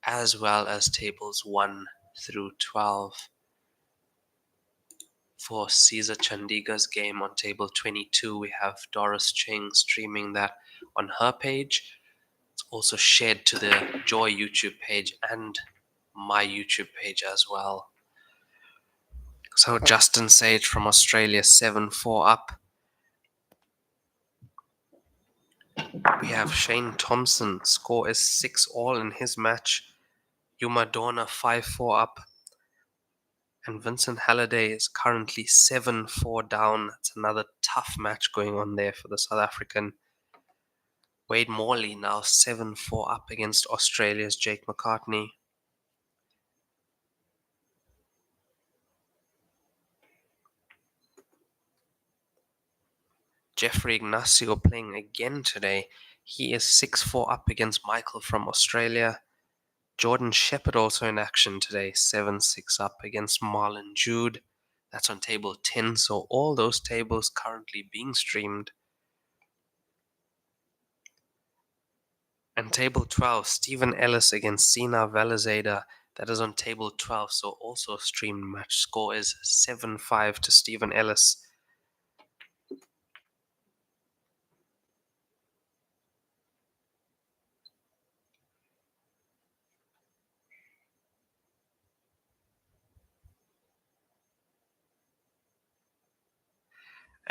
as well as tables 1 through 12. For Caesar Chandigar's game on table 22, we have Doris Ching streaming that on her page. It's also shared to the Joy YouTube page and my YouTube page as well. So Justin Sage from Australia, 7-4 up. We have Shane Thompson, score is 6-all in his match. Yuma Dorna, 5-4 up. And Vincent Halliday is currently 7-4 down. It's another tough match going on there for the South African. Wade Morley now 7-4 up against Australia's Jake McCartney. Jeffrey Ignacio playing again today. He is 6-4 up against Michael from Australia. Jordan Shepherd also in action today, 7-6 up against Marlon Jude. That's on table 10, so all those tables currently being streamed. And table 12, Stephen Ellis against Sina Velazada. That is on table 12, so also a streamed match. Score is 7-5 to Stephen Ellis.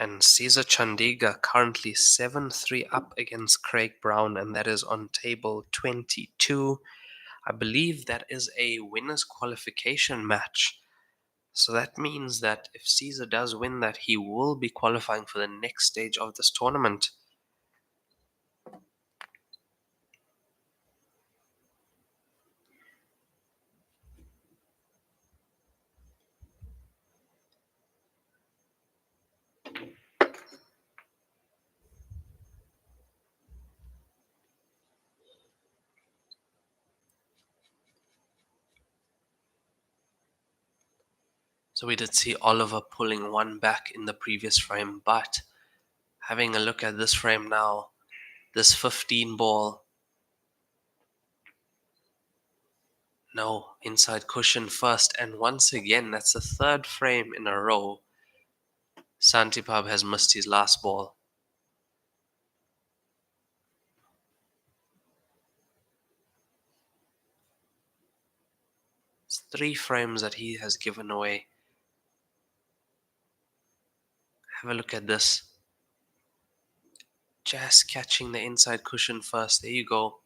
And Caesar Chandigarh currently 7-3 up against Craig Brown, and that is on table 22. I believe that is a winner's qualification match. So that means that if Caesar does win that, he will be qualifying for the next stage of this tournament. So we did see Oliver pulling one back in the previous frame, but having a look at this frame now, this 15 ball, no, inside cushion first, and once again, that's the third frame in a row. Santiphab has missed his last ball. It's 3 frames that he has given away. Have a look at this. Just catching the inside cushion first. There you go.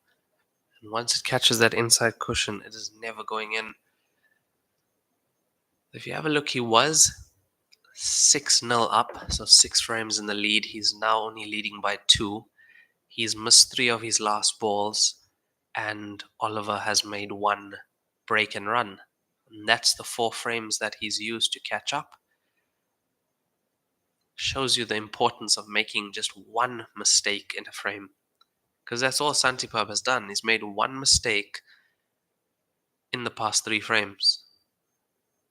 And once it catches that inside cushion, it is never going in. If you have a look, he was 6-0 up, so 6 frames in the lead. He's now only leading by 2. He's missed 3 of his last balls, and Oliver has made 1 break and run. And that's the 4 frames that he's used to catch up. Shows you the importance of making just 1 mistake in a frame. Because that's all Santiphab has done. He's made 1 mistake in the past 3 frames.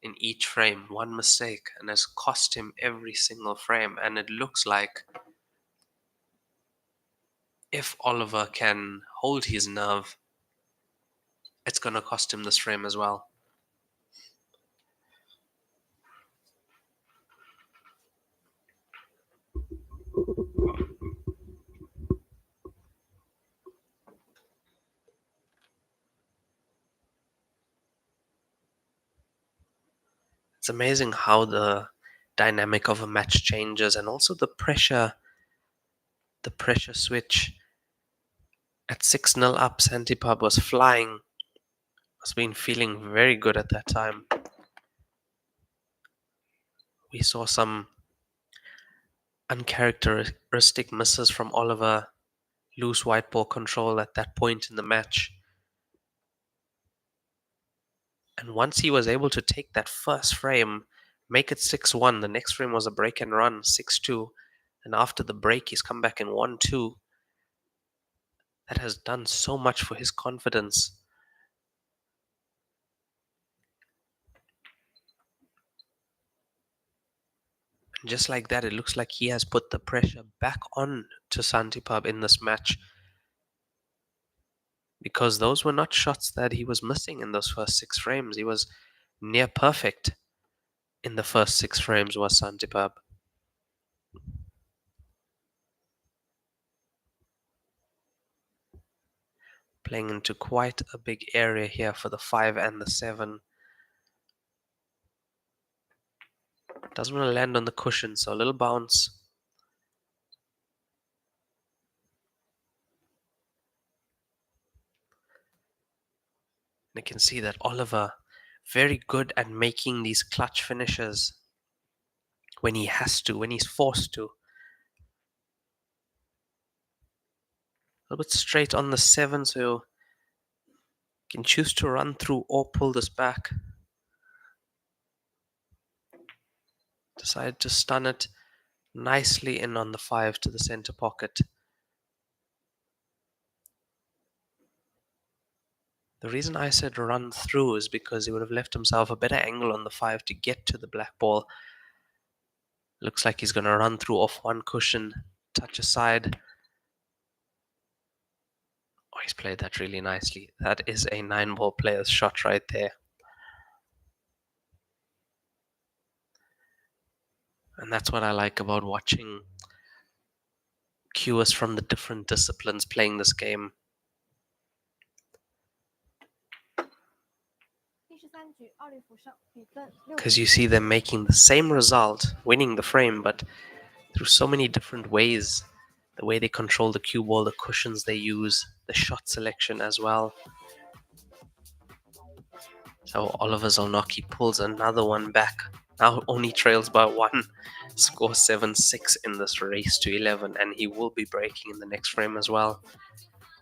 In each frame, 1 mistake, and has cost him every single frame. And it looks like if Oliver can hold his nerve, it's going to cost him this frame as well. It's amazing how the dynamic of a match changes, and also the pressure switch. At 6-0 up, Santiphab was flying, Must have been feeling very good at that time. We saw some uncharacteristic misses from Oliver, loose white ball control at that point in the match. And once he was able to take that first frame, make it 6-1, the next frame was a break and run, 6-2. And after the break, he's come back in 1-2. That has done so much for his confidence. And just like that, it looks like he has put the pressure back on to Santiphab in this match. Because those were not shots that he was missing in those first 6 frames. He was near perfect in the first 6 frames, was Santiphab. Playing into quite a big area here for the 5 and the 7. Doesn't want to land on the cushion, so a little bounce. And you can see that Oliver, very good at making these clutch finishes when he has to, when he's forced to. A little bit straight on the 7, so you can choose to run through or pull this back. Decided to stun it nicely in on the 5 to the center pocket. The reason I said run through is because he would have left himself a better angle on the 5 to get to the black ball. Looks like he's going to run through off one cushion, touch aside. Oh, he's played that really nicely. That is a 9-ball player's shot right there. And that's what I like about watching cuers from the different disciplines playing this game. Because you see them making the same result, winning the frame, but through so many different ways. The way they control the cue ball, the cushions they use, the shot selection as well. So Oliver Zolnocki pulls another one back. Now only trails by 1. Score 7-6 in this race to 11, and he will be breaking in the next frame as well.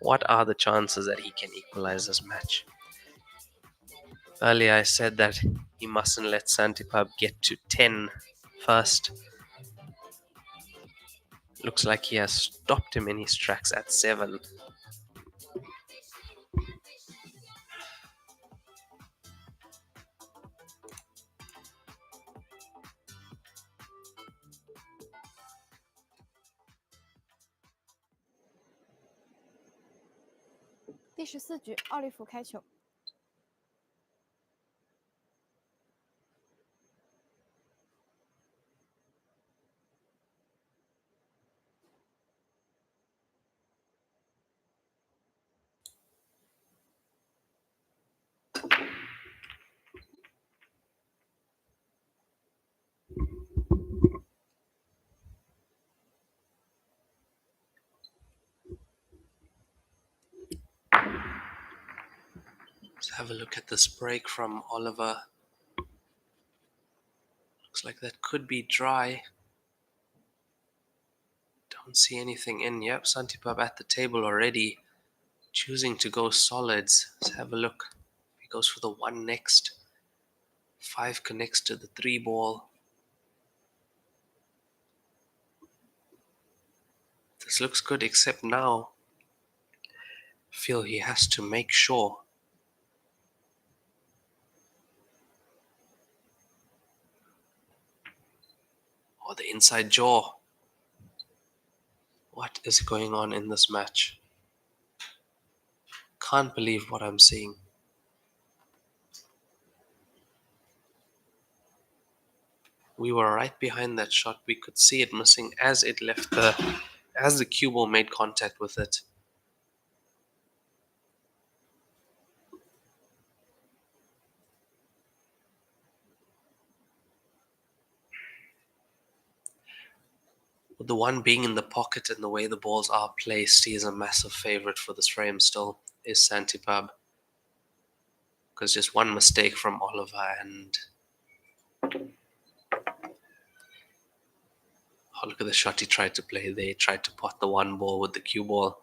What are the chances that he can equalize this match? Earlier I said that he mustn't let Santiphab get to 10 first. Looks like he has stopped him in his tracks at 7.第14局，奥利弗开球。Let's have a look at this break from Oliver. Looks like that could be dry. Don't see anything in. Yep, Santiphab at the table already. Choosing to go solids. Let's have a look. He goes for the 1 next. 5 connects to the 3 ball. This looks good, except now I feel he has to make sure. Oh, the inside jaw. What is going on in this match? Can't believe what I'm seeing. We were right behind that shot. We could see it missing as it left as the cue ball made contact with it. With the 1 being in the pocket and the way the balls are placed, he is a massive favorite for this frame still, is Santiphab. Because just one mistake from Oliver and look at the shot he tried to play. They tried to pot the one ball with the cue ball,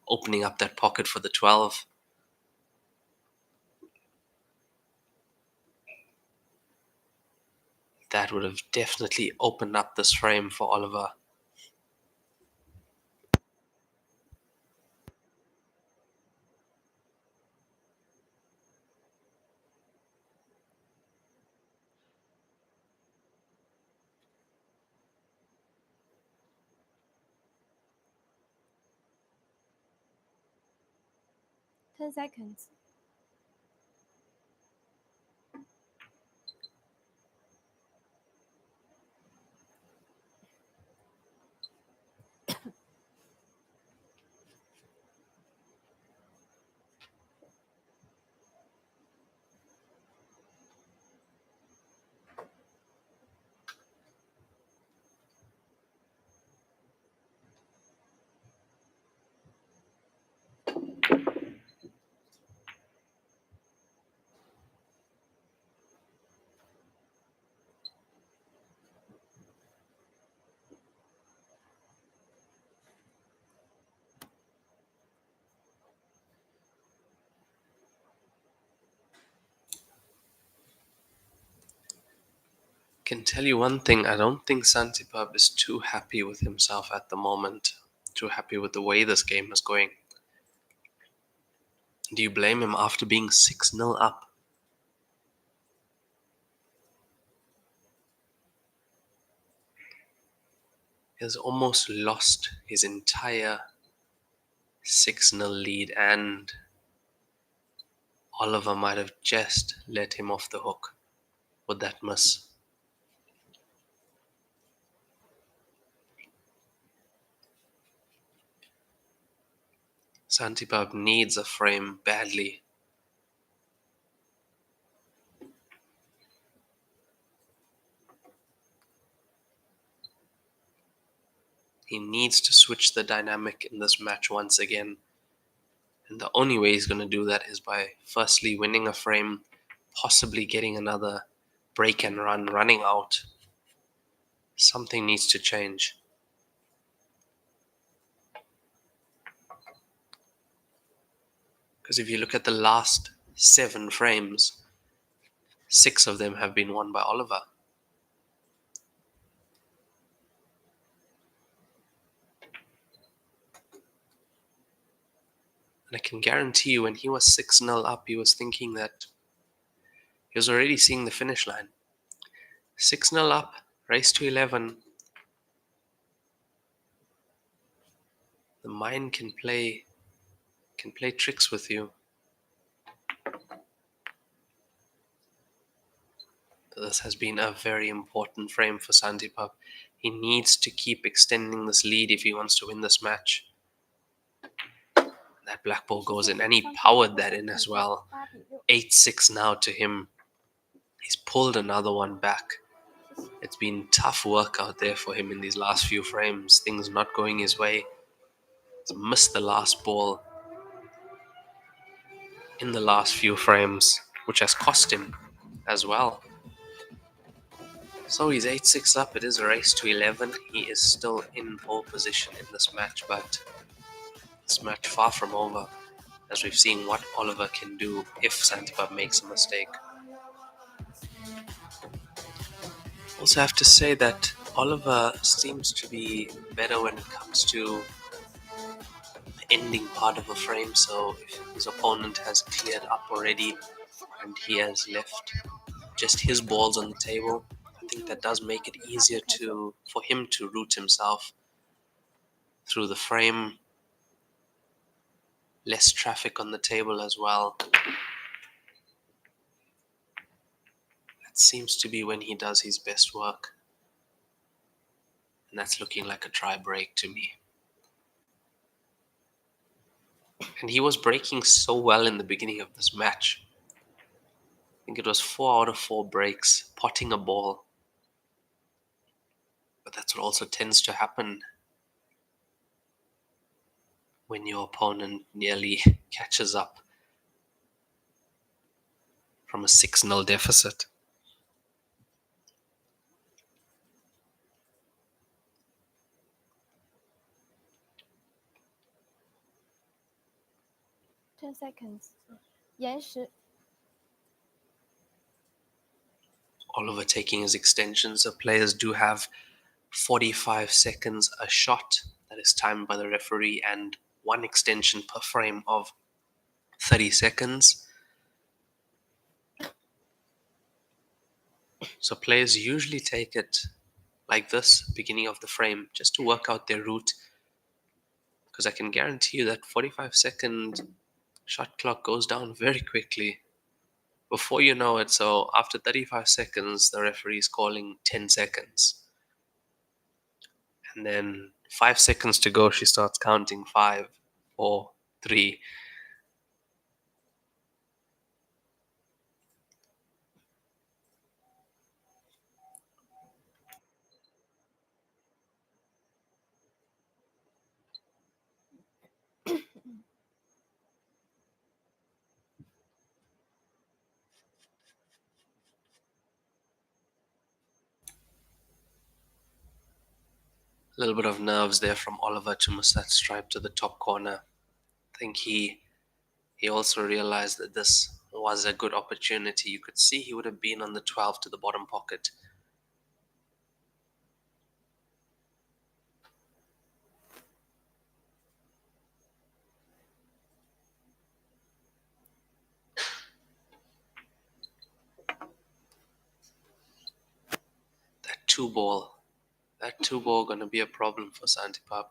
opening up that pocket for the 12. That would have definitely opened up this frame for Oliver. Ten seconds. Can tell you one thing, I don't think Santiphab is too happy with himself at the moment. Too happy with the way this game is going. Do you blame him after being 6-0 up? He has almost lost his entire 6-0 lead, and Oliver might have just let him off the hook with that miss. Santiphab needs a frame badly. He needs to switch the dynamic in this match once again. And the only way he's going to do that is by firstly winning a frame, possibly getting another break and run, running out. Something needs to change. Because if you look at the last 7 frames, 6 of them have been won by Oliver. And I can guarantee you when he was 6-0 up, he was thinking that he was already seeing the finish line. 6-0 up, race to 11. The mind can play tricks with you. This has been a very important frame for Santiphab. He needs to keep extending this lead if he wants to win this match. That black ball goes in, and he powered that in as well. 8-6 now to him. He's pulled another one back. It's been tough work out there for him in these last few frames. Things not going his way. He's missed the last ball in the last few frames, which has cost him as well. So he's 8-6 up. It is a race to 11. He is still in pole position in this match, but this match far from over, as we've seen what Oliver can do if Santiphab makes a mistake. Also have to say that Oliver seems to be better when it comes to the ending part of a frame. So if his opponent has cleared up already and he has left just his balls on the table, I think that does make it easier for him to route himself through the frame. Less traffic on the table as well. That seems to be when he does his best work. And that's looking like a try break to me. And he was breaking so well in the beginning of this match. I think it was 4 out of 4 breaks, potting a ball. But that's what also tends to happen when your opponent nearly catches up. from a 6-0 deficit. Ten seconds. 延时 Oliver taking his extension, so players do have 45 seconds a shot that is timed by the referee, and one extension per frame of 30 seconds. So players usually take it like this, beginning of the frame, just to work out their route, because I can guarantee you that 45-second shot clock goes down very quickly. Before you know it, so after 35 seconds, the referee is calling 10 seconds. And then 5 seconds to go, she starts counting 5, 4, 3. A little bit of nerves there from Oliver to miss that stripe to the top corner. I think he also realized that this was a good opportunity. You could see he would have been on the 12 to the bottom pocket. That two ball going to be a problem for Santiphab.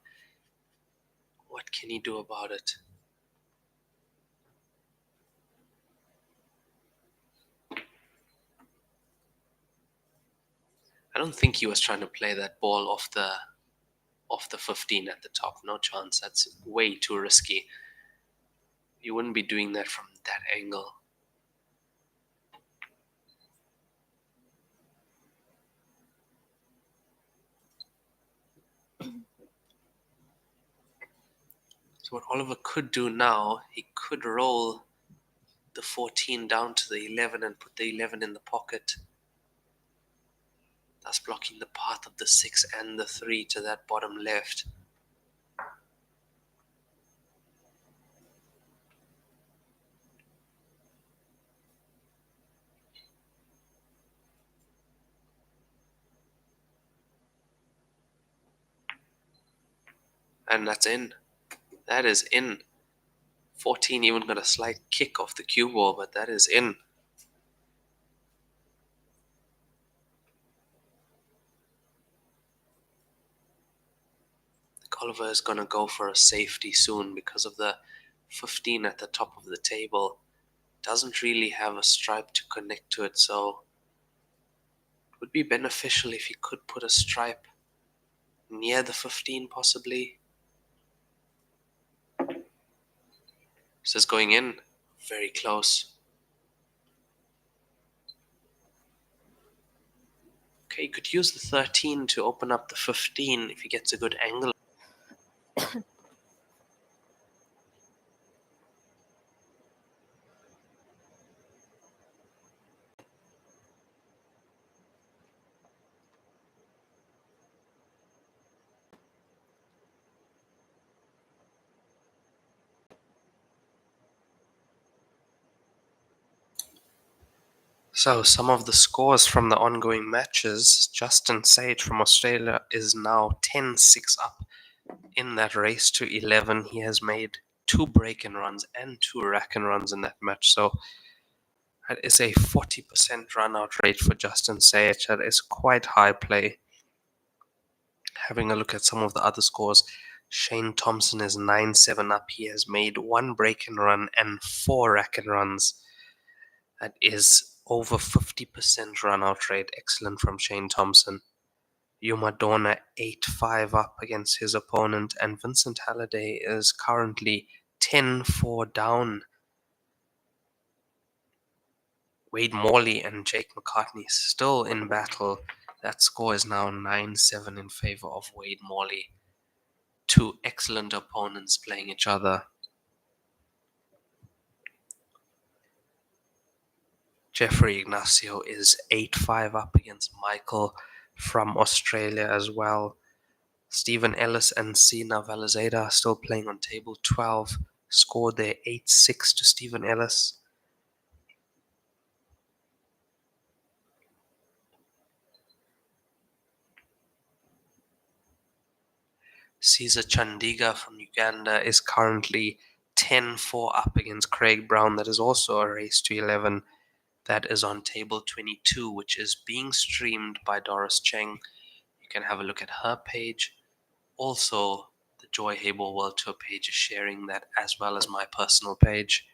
What can he do about it? I don't think he was trying to play that ball off the 15 at the top. No chance. That's way too risky. You wouldn't be doing that from that angle. So what Oliver could do now, he could roll the 14 down to the 11 and put the 11 in the pocket, thus blocking the path of the 6 and the 3 to that bottom left. And that's in. That is in. 14 even got a slight kick off the cue ball, but that is in. Oliver is going to go for a safety soon because of the 15 at the top of the table. Doesn't really have a stripe to connect to it, so it would be beneficial if he could put a stripe near the 15 possibly. This is going in. Very close. Okay, you could use the 13 to open up the 15 if he gets a good angle. So some of the scores from the ongoing matches. Justin Sage from Australia is now 10-6 up in that race to 11. He has made 2 break-in runs and 2 rack-in runs in that match. So that is a 40% run-out rate for Justin Sage. That is quite high play. Having a look at some of the other scores, Shane Thompson is 9-7 up. He has made 1 break-in run and 4 rack-in runs. That is over 50% run-out rate. Excellent from Shane Thompson. Yumadona 8-5 up against his opponent, and Vincent Halliday is currently 10-4 down. Wade Morley and Jake McCartney still in battle. That score is now 9-7 in favor of Wade Morley. 2 excellent opponents playing each other. Jeffrey Ignacio is 8-5 up against Michael from Australia as well. Stephen Ellis and Sina Valazeda are still playing on table 12. Scored there 8-6 to Stephen Ellis. Caesar Chandiga from Uganda is currently 10-4 up against Craig Brown. That is also a race to 11. That is on table 22, which is being streamed by Doris Cheng. You can have a look at her page. Also, the Joy Heyball World Tour page is sharing that, as well as my personal page.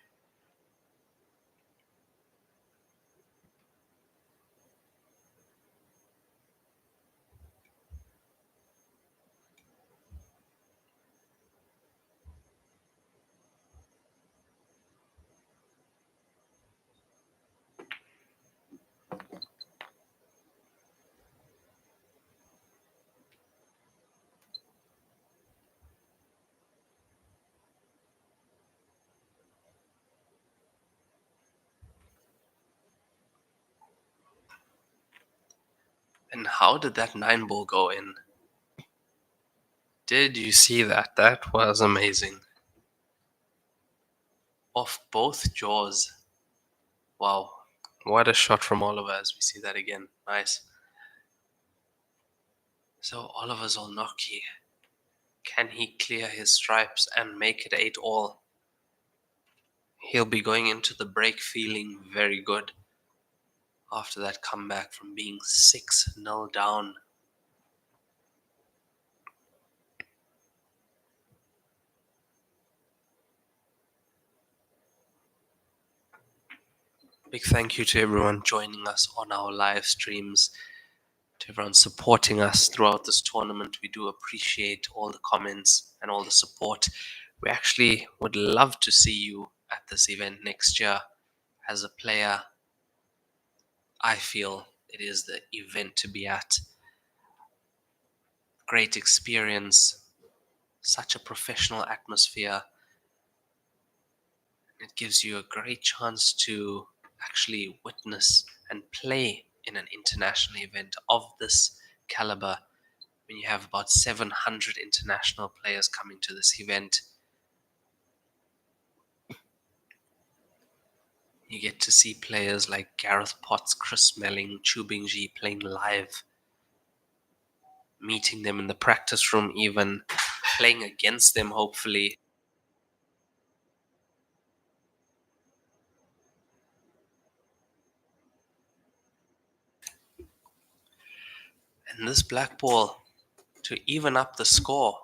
And how did that 9-ball go in? Did you see that? That was amazing. Off both jaws. Wow. What a shot from Oliver as we see that again. Nice. So Oliver Zolnocki, can he clear his stripes and make it 8-all? He'll be going into the break feeling very good after that comeback from being 6-0 down. Big thank you to everyone joining us on our live streams, to everyone supporting us throughout this tournament. We do appreciate all the comments and all the support. We actually would love to see you at this event next year. As a player, I feel it is the event to be at. Great experience, such a professional atmosphere. It gives you a great chance to actually witness and play in an international event of this caliber. When you have about 700 international players coming to this event, you get to see players like Gareth Potts, Chris Melling, Chu Bingji playing live, meeting them in the practice room even, playing against them hopefully. And this black ball, to even up the score,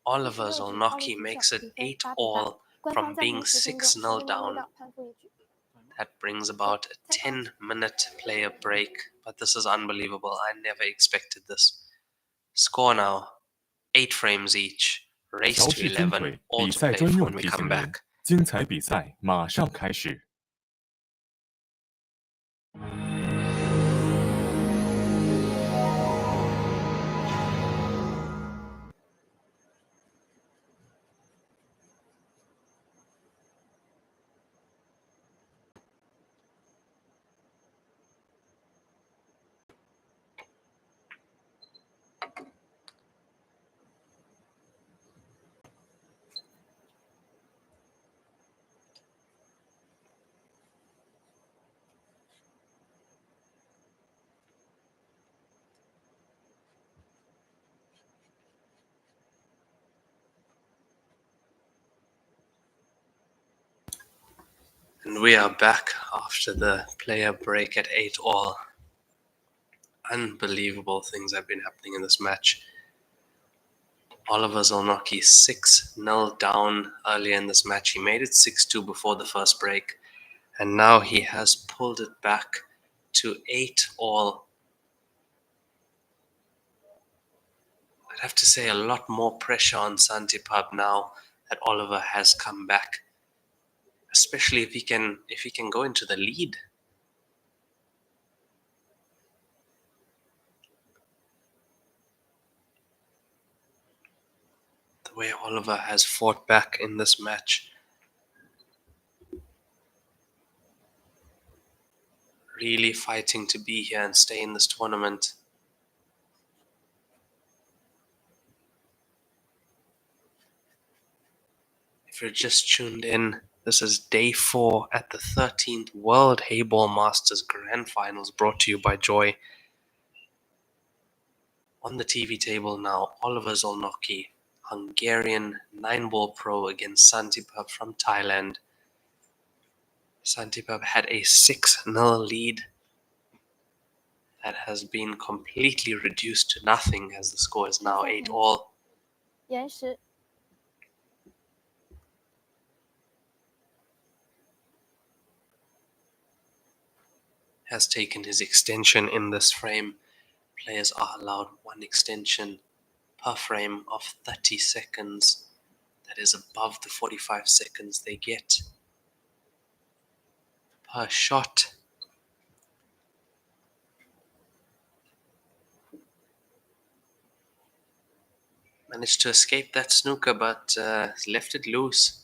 Oliver Zolnocki makes it 8-all from being 6-0 down. That brings about a 10-minute player break, but this is unbelievable. I never expected this. Score now, 8 frames each, race 调 to 至针 11, 轨 all 比 to 赛 play 专 for 用 when we 提 come 醒人 back.，精彩比赛马上开始。And we are back after the player break at 8-all. Unbelievable things have been happening in this match. Oliver Zolnocki 6-0 down earlier in this match. He made it 6-2 before the first break, and now he has pulled it back to 8-all. I'd have to say a lot more pressure on Santiphab now that Oliver has come back, especially if he can go into the lead. The way Oliver has fought back in this match. Really fighting to be here and stay in this tournament. If you're just tuned in, this is day 4 at the 13th World Heyball Masters Grand Finals, brought to you by Joy. On the TV table now, Oliver Zolnocki, Hungarian 9-ball pro against Santiphab from Thailand. Santiphab had a 6-0 lead that has been completely reduced to nothing as the score is now 8-all. 延时 Has taken his extension in this frame. Players are allowed 1 extension per frame of 30 seconds. That is above the 45 seconds they get per shot. Managed to escape that snooker, but left it loose.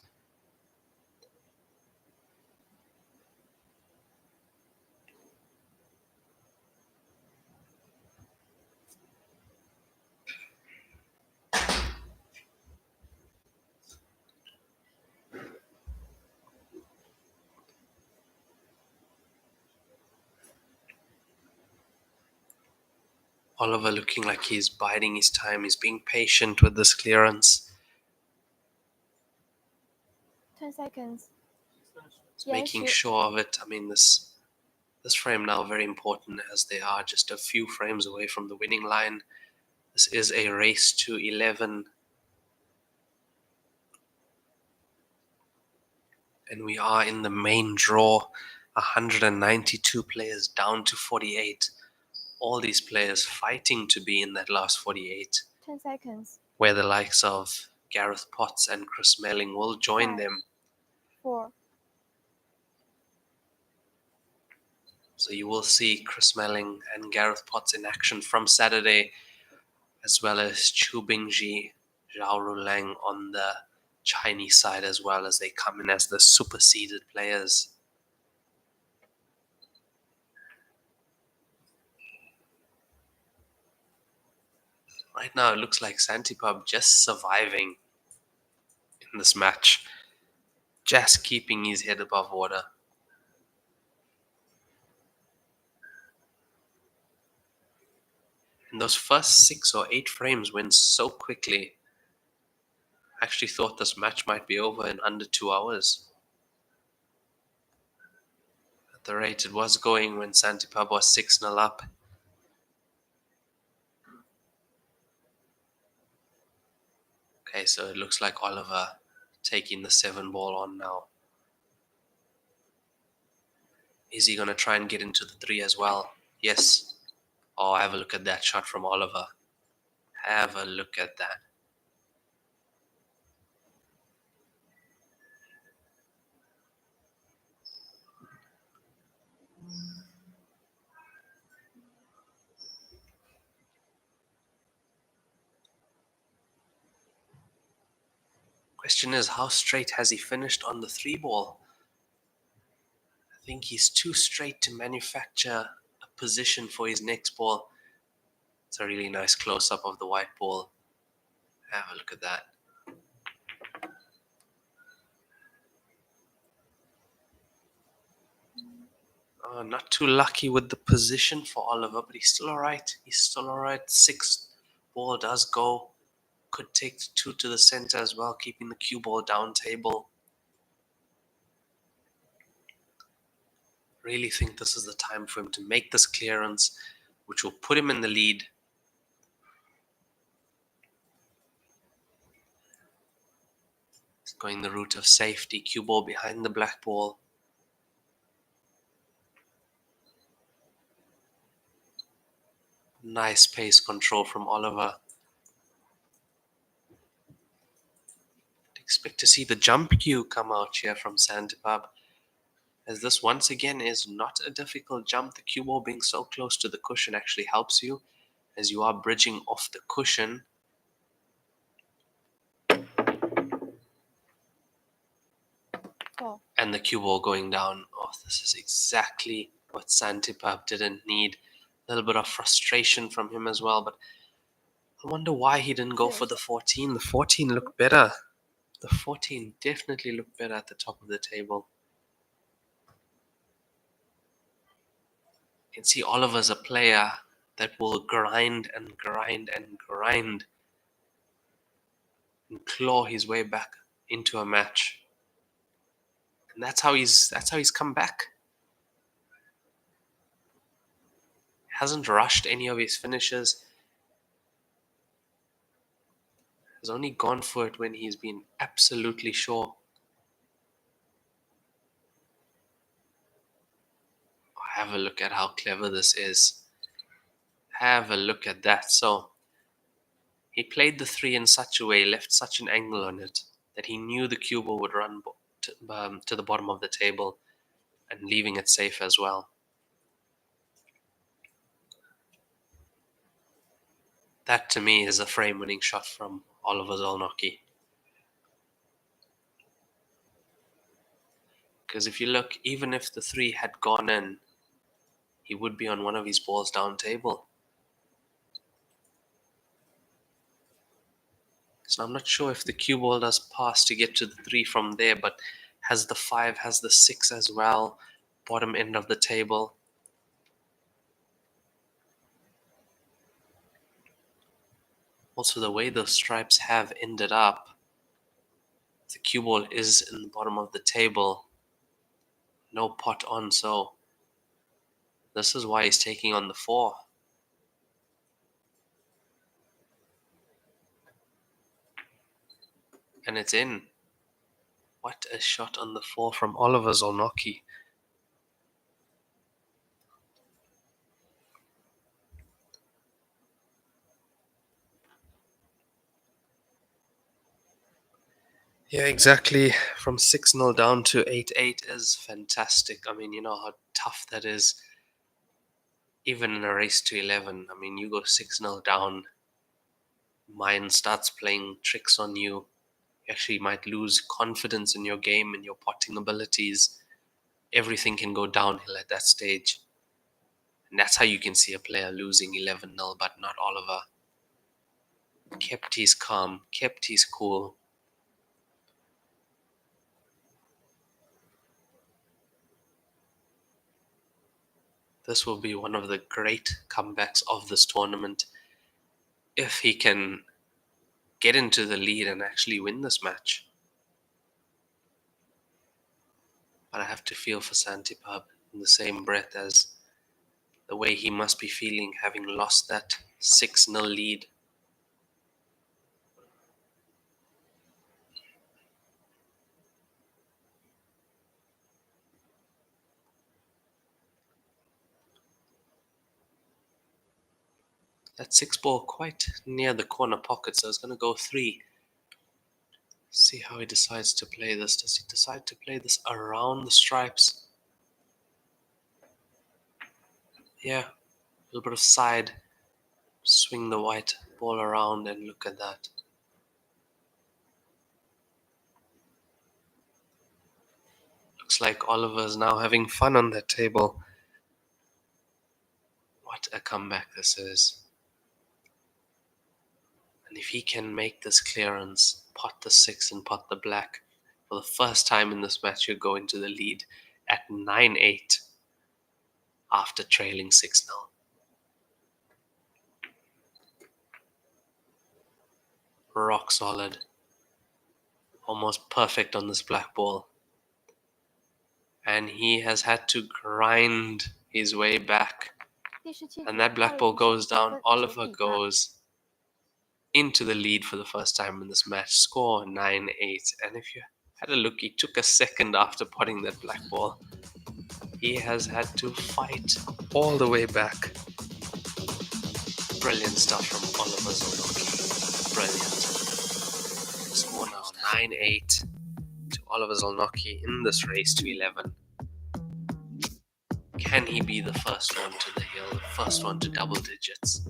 Oliver looking like he's biding his time. He's being patient with this clearance. 10 seconds. He's making sure of it. I mean, this frame now very important as they are just a few frames away from the winning line. This is a race to 11. And we are in the main draw. 192 players down to 48. All these players fighting to be in that last 48. 10 seconds. Where the likes of Gareth Potts and Chris Melling will join 5, them. 4. So you will see Chris Melling and Gareth Potts in action from Saturday, as well as Chu Bingji, Zhao Rulang on the Chinese side, as well as they come in as the superseded players. Right now it looks like Santiphab just surviving in this match, just keeping his head above water. And those first 6 or 8 frames went so quickly. I actually thought this match might be over in under 2 hours. At the rate it was going when Santiphab was 6-0 up. Okay, so it looks like Oliver taking the 7-ball on now. Is he going to try and get into the 3 as well? Yes. Oh, have a look at that shot from Oliver. Have a look at that. Question is, how straight has he finished on the 3-ball? I think he's too straight to manufacture a position for his next ball. It's a really nice close-up of the white ball. Have a look at that. Oh, not too lucky with the position for Oliver, but he's still alright. He's still alright. 6 ball does go. Could take the 2 to the center as well, keeping the cue ball down table. Really think this is the time for him to make this clearance, which will put him in the lead. He's going the route of safety. Cue ball behind the black ball. Nice pace control from Oliver. Expect to see the jump cue come out here from Santiphab, as this once again is not a difficult jump. The cue ball being so close to the cushion actually helps you, as you are bridging off the cushion. Oh. And the cue ball going down. Oh, this is exactly what Santiphab didn't need. A little bit of frustration from him as well, but I wonder why he didn't go for the 14. The 14 looked better. The 14 definitely looked better at the top of the table. You can see Oliver's a player that will grind and grind and grind and claw his way back into a match. And that's how he's come back. Hasn't rushed any of his finishes. Has only gone for it when he's been absolutely sure. Have a look at how clever this is. Have a look at that. So he played the 3 in such a way, left such an angle on it, that he knew the cue ball would run to the bottom of the table and leaving it safe as well. That to me is a frame-winning shot from Oliver Zolnocki. Because if you look, even if the 3 had gone in, he would be on one of his balls down table. So I'm not sure if the cue ball does pass to get to the 3 from there, but has the 5, has the 6 as well, bottom end of the table. Also, the way those stripes have ended up, the cue ball is in the bottom of the table, no pot on, so this is why he's taking on the 4. And it's in. What a shot on the 4 from Oliver Zolnocki. Yeah, exactly. From 6-0 down to 8-8 is fantastic. I mean, you know how tough that is. Even in a race to 11, I mean, you go 6-0 down, mind starts playing tricks on you. You actually might lose confidence in your game and your potting abilities. Everything can go downhill at that stage. And that's how you can see a player losing 11-0, but not Oliver. Kept his calm, kept his cool. This will be one of the great comebacks of this tournament if he can get into the lead and actually win this match. But I have to feel for Santiphab in the same breath as the way he must be feeling having lost that 6-0 lead. That 6 ball quite near the corner pocket, so it's going to go 3. See how he decides to play this. Does he decide to play this around the stripes? Yeah, a little bit of side. Swing the white ball around and look at that. Looks like Oliver's now having fun on that table. What a comeback this is. And if he can make this clearance, pot the 6 and pot the black, for the first time in this match you go into the lead at 9-8 after trailing 6-0. Rock solid. Almost perfect on this black ball. And he has had to grind his way back. And that black ball goes down. Oliver goes into the lead for the first time in this match. Score 9-8. And if you had a look, he took a second after potting that black ball. He has had to fight all the way back. Brilliant stuff from Oliver Zolnocki. Brilliant. Score now 9-8 to Oliver Zolnocki in this race to 11. Can he be the first one to the hill, the first one to double digits?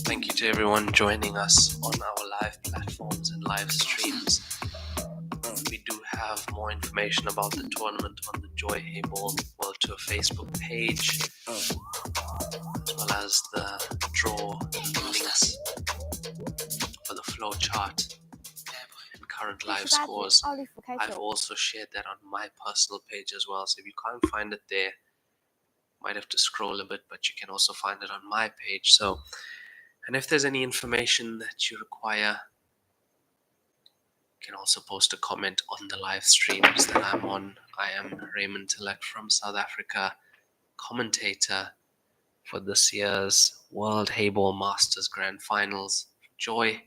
Thank you to everyone joining us on our live platforms live streams. We do have more information about the tournament on the Joy Heyball World Tour Facebook page, as well as the draw links for the flow chart and current live 第18局 scores. 奥利弗开 I've 球， also shared that on my personal page as well, so if you can't find it there, might have to scroll a bit, but you can also find it on my page. So, and if there's any information that you require, you can also post a comment on the live streams that I'm on. I am Raymond Tillack from South Africa, commentator for this year's World Heyball Masters Grand Finals. Joy,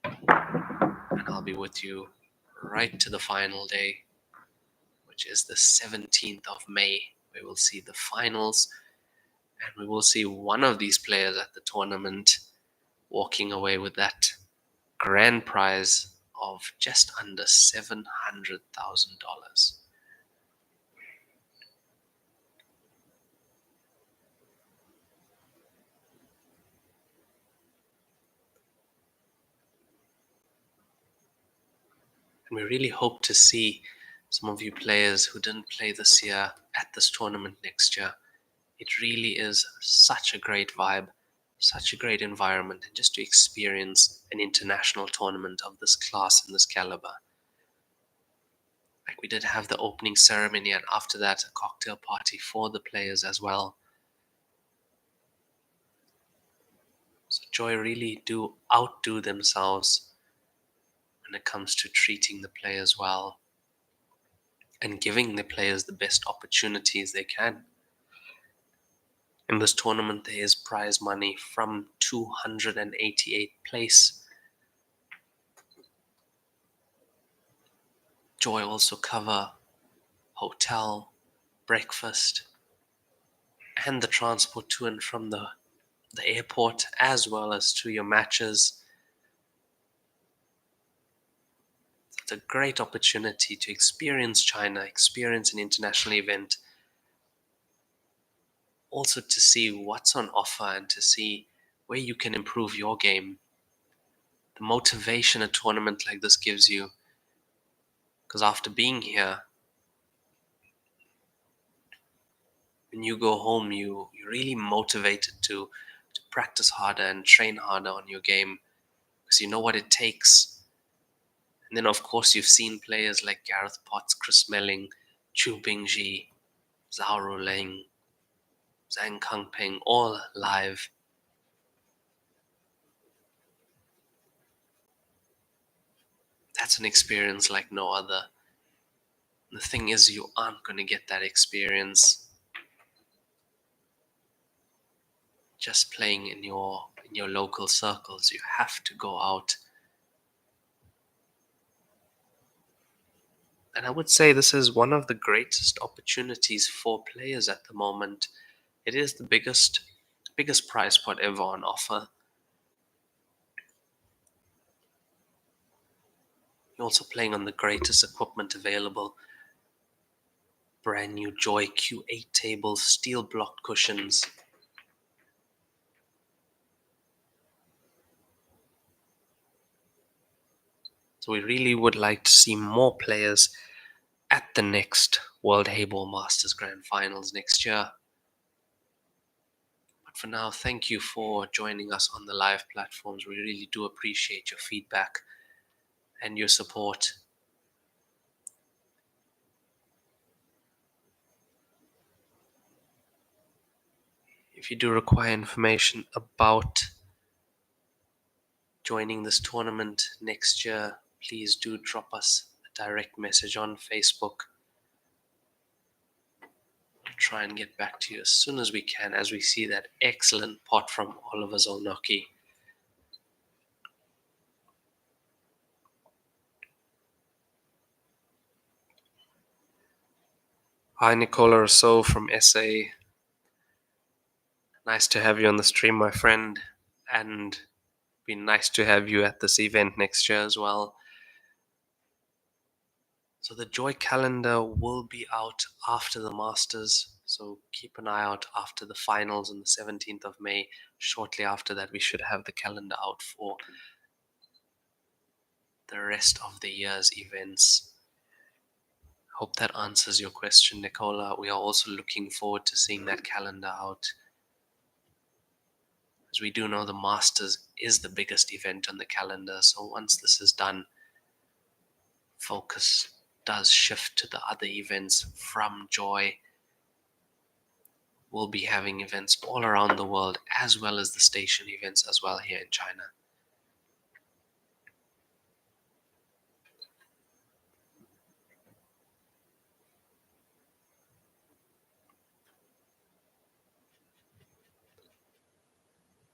and I'll be with you right to the final day, which is the 17th of May. We will see the finals, and we will see one of these players at the tournament walking away with that grand prize of just under $700,000. And we really hope to see some of you players who didn't play this year at this tournament next year. It really is such a great vibe, such a great environment, and just to experience an international tournament of this class and this caliber. Like, we did have the opening ceremony, and after that a cocktail party for the players as well. So Joy really do outdo themselves when it comes to treating the players well and giving the players the best opportunities they can. In this tournament, there is prize money from 288th place. Joy also cover hotel, breakfast, and the transport to and from the airport, as well as to your matches. It's a great opportunity to experience China, experience an international event, also to see what's on offer and to see where you can improve your game. The motivation a tournament like this gives you, because after being here, when you go home, you're really motivated to practice harder and train harder on your game, because you know what it takes. And then, of course, you've seen players like Gareth Potts, Chris Melling, Chu Bingji, Zhao Ruleng, Zhang Kangpeng, all live. That's an experience like no other. The thing is, you aren't going to get that experience just playing in your local circles. You have to go out. And I would say this is one of the greatest opportunities for players at the moment. It is the biggest prize pot ever on offer. You're also playing on the greatest equipment available. Brand new Joy Q8 tables, steel blocked cushions. So we really would like to see more players at the next World Heyball Masters Grand Finals next year. But for now, thank you for joining us on the live platforms. We really do appreciate your feedback and your support. If you do require information about joining this tournament next year, please do drop us a direct message on Facebook. We'll try and get back to you as soon as we can, as we see that excellent pot from Oliver Zolnocki. Hi, Nicola Rousseau from SA. Nice to have you on the stream, my friend, and be nice to have you at this event next year as well. So the Joy calendar will be out after the Masters, so keep an eye out after the finals on the 17th of May. Shortly after that, we should have the calendar out for the rest of the year's events. Hope that answers your question, Nicola. We are also looking forward to seeing that calendar out. As we do know, the Masters is the biggest event on the calendar, so once this is done, focus does shift to the other events from Joy. We'll be having events all around the world, as well as the station events as well here in China.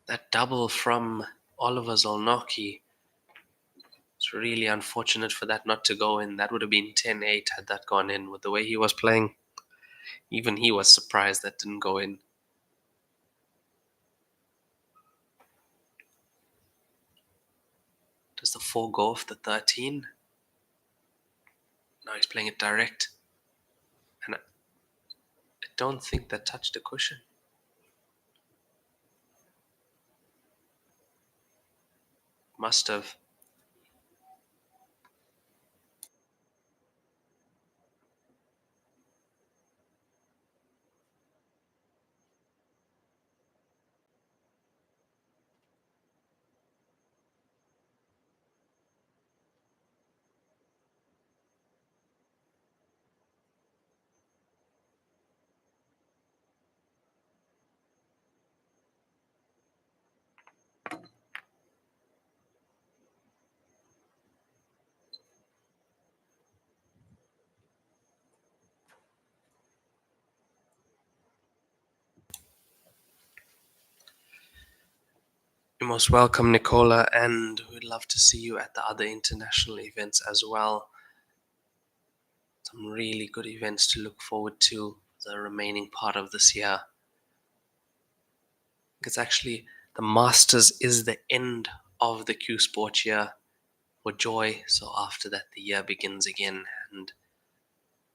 That double from Oliver Zolnocki, it's really unfortunate for that not to go in. That would have been 10-8 had that gone in. With the way he was playing, even he was surprised that didn't go in. Does the 4 go off the 13? Now he's playing it direct. And I don't think that touched the cushion. Must have. You're most welcome, Nicola, and we'd love to see you at the other international events as well. Some really good events to look forward to the remaining part of this year. It's actually the Masters is the end of the Q Sport year for Joy, so after that the year begins again, and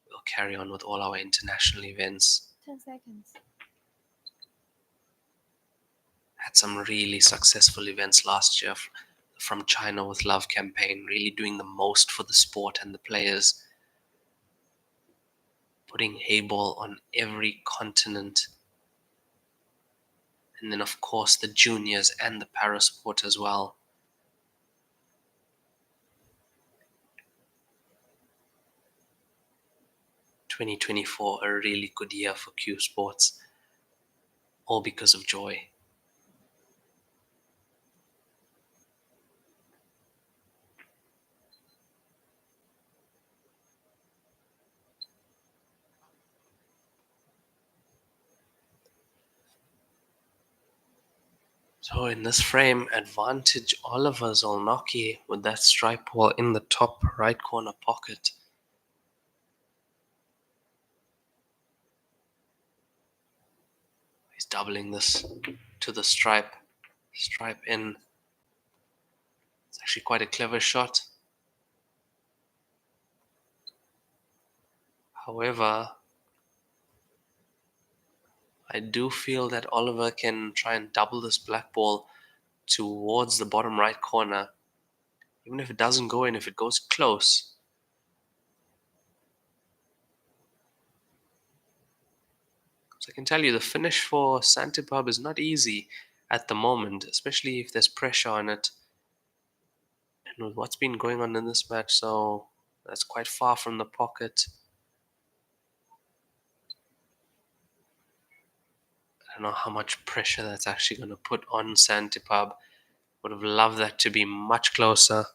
we'll carry on with all our international events. 10 seconds. Had some really successful events last year from China with Love campaign, really doing the most for the sport and the players, putting Heyball on every continent, and then of course the juniors and the parasport as well. (2024) a really good year for Q Sports, all because of Joy. So in this frame, advantage Oliver Zolnocki with that stripe ball in the top right corner pocket. He's doubling this to the stripe in. It's actually quite a clever shot. However, I do feel that Oliver can try and double this black ball towards the bottom right corner. Even if it doesn't go in, if it goes close. So I can tell you the finish for Santiphab is not easy at the moment, especially if there's pressure on it. And with what's been going on in this match, so that's quite far from the pocket. I don't know how much pressure that's actually going to put on Santiphab. Would have loved that to be much closer.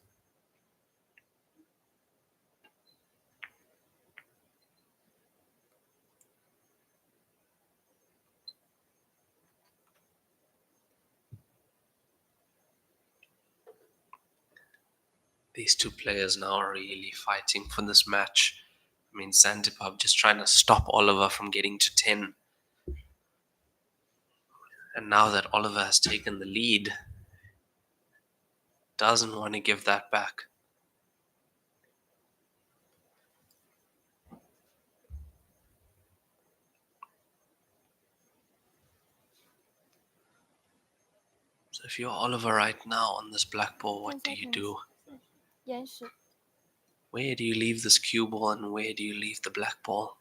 These two players now are really fighting for this match. I mean, Santiphab just trying to stop Oliver from getting to 10. And now that Oliver has taken the lead, doesn't want to give that back. So if you're Oliver right now on this black ball, what do you do? 岩石 Where do you leave this cue ball and where do you leave the black ball?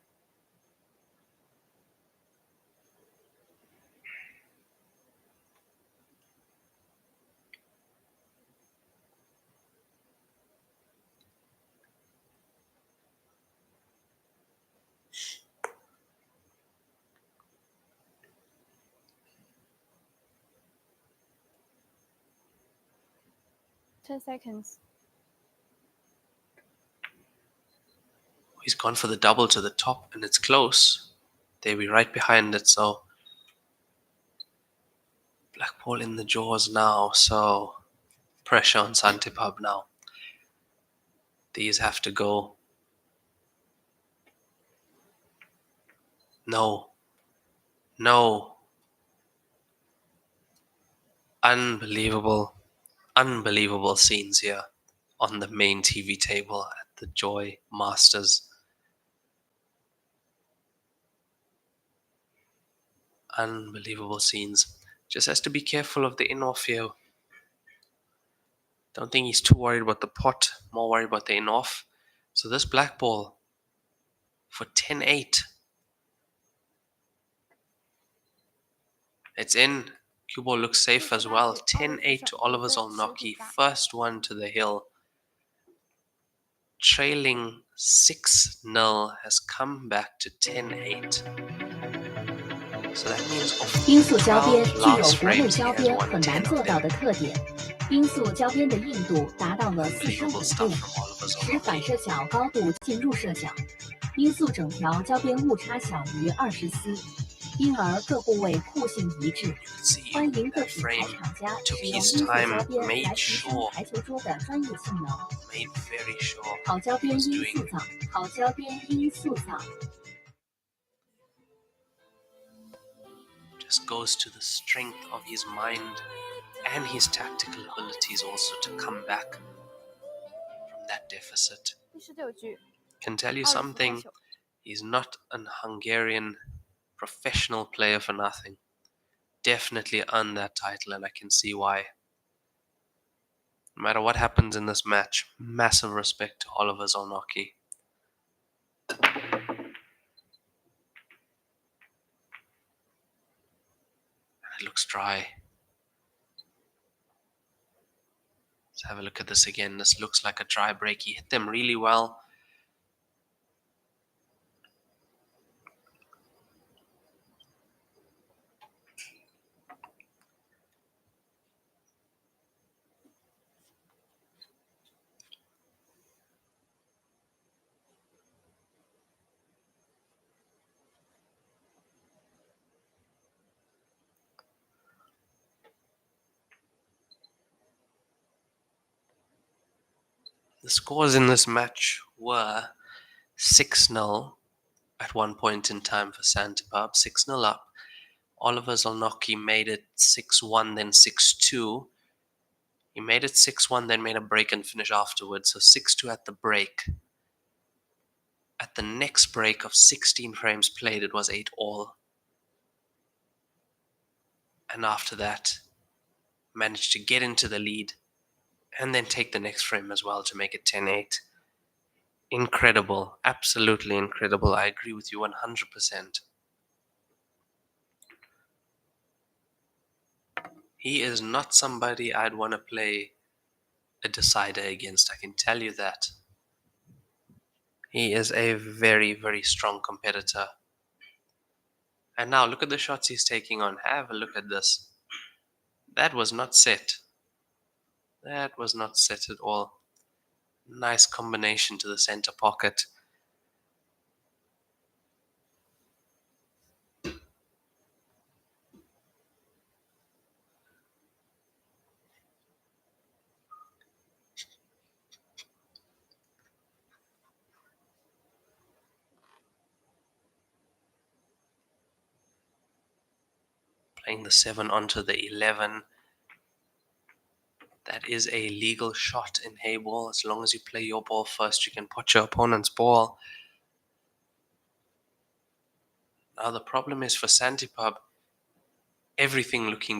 Ten seconds. He's gone for the double to the top and it's close. They'll be right behind it, so black ball in the jaws now, so pressure on Santiphab now. These have to go. No. No. Unbelievable scenes here on the main TV table at the Joy Masters. Unbelievable scenes. Just has to be careful of the in-off here. Don't think he's too worried about the pot, more worried about the in-off. So this black ball for 10-8. It's in. Cue ball looks safe as well. 10-8 to Oliver Zolnocki. First one to the hill. Trailing 6-0 has come back to 10-8. So that means 音速交编 12 具有 last 国内 frames, he 交 has 编 won 很难 10 做 of 到 them. 的特点。音速交编的硬度达到了43 Unbelievable 点 stuff 度， from Oliver 使反 Zolnocki. 射角高度进入射角。音速整条交编误差小于20丝，因而各部位互信一致。 See 欢迎各 that 品牌 frame 厂家 took 使用 his 音速 time, 交编 made 来提升 sure, 台球桌的专业性能。 made very sure 好交编 was 音 doing 速早，好交编音速早。 just goes to the strength of his mind and his tactical abilities also to come back from that deficit. 第19局 Can tell you 奥利弗开 something, 球 he's not an Hungarian professional player for nothing. Definitely earned that title and I can see why. No matter what happens in this match, massive respect to Oliver Zolnocki. It looks dry. Let's have a look at this again. This looks like a dry break. He hit them really well. The scores in this match were 6-0 at one point in time for Santiphab, 6-0 up. Oliver Zolnocki made it 6-1, then 6-2. He made it 6-1, then made a break and finish afterwards. So 6-2 at the break. At the next break of 16 frames played, it was 8-all. And after that, managed to get into the lead and then take the next frame as well to make it 10-8. Incredible. Absolutely incredible. I agree with you 100%. He is not somebody I'd want to play a decider against. I can tell you that. He is a very, very strong competitor. And now look at the shots he's taking on. Have a look at this. That was not set. That was not set at all. Nice combination to the center pocket. Playing the 7 onto the 11. That is a legal shot in Heyball. As long as you play your ball first, you can put your opponent's ball. Now the problem is for Santiphab, everything looking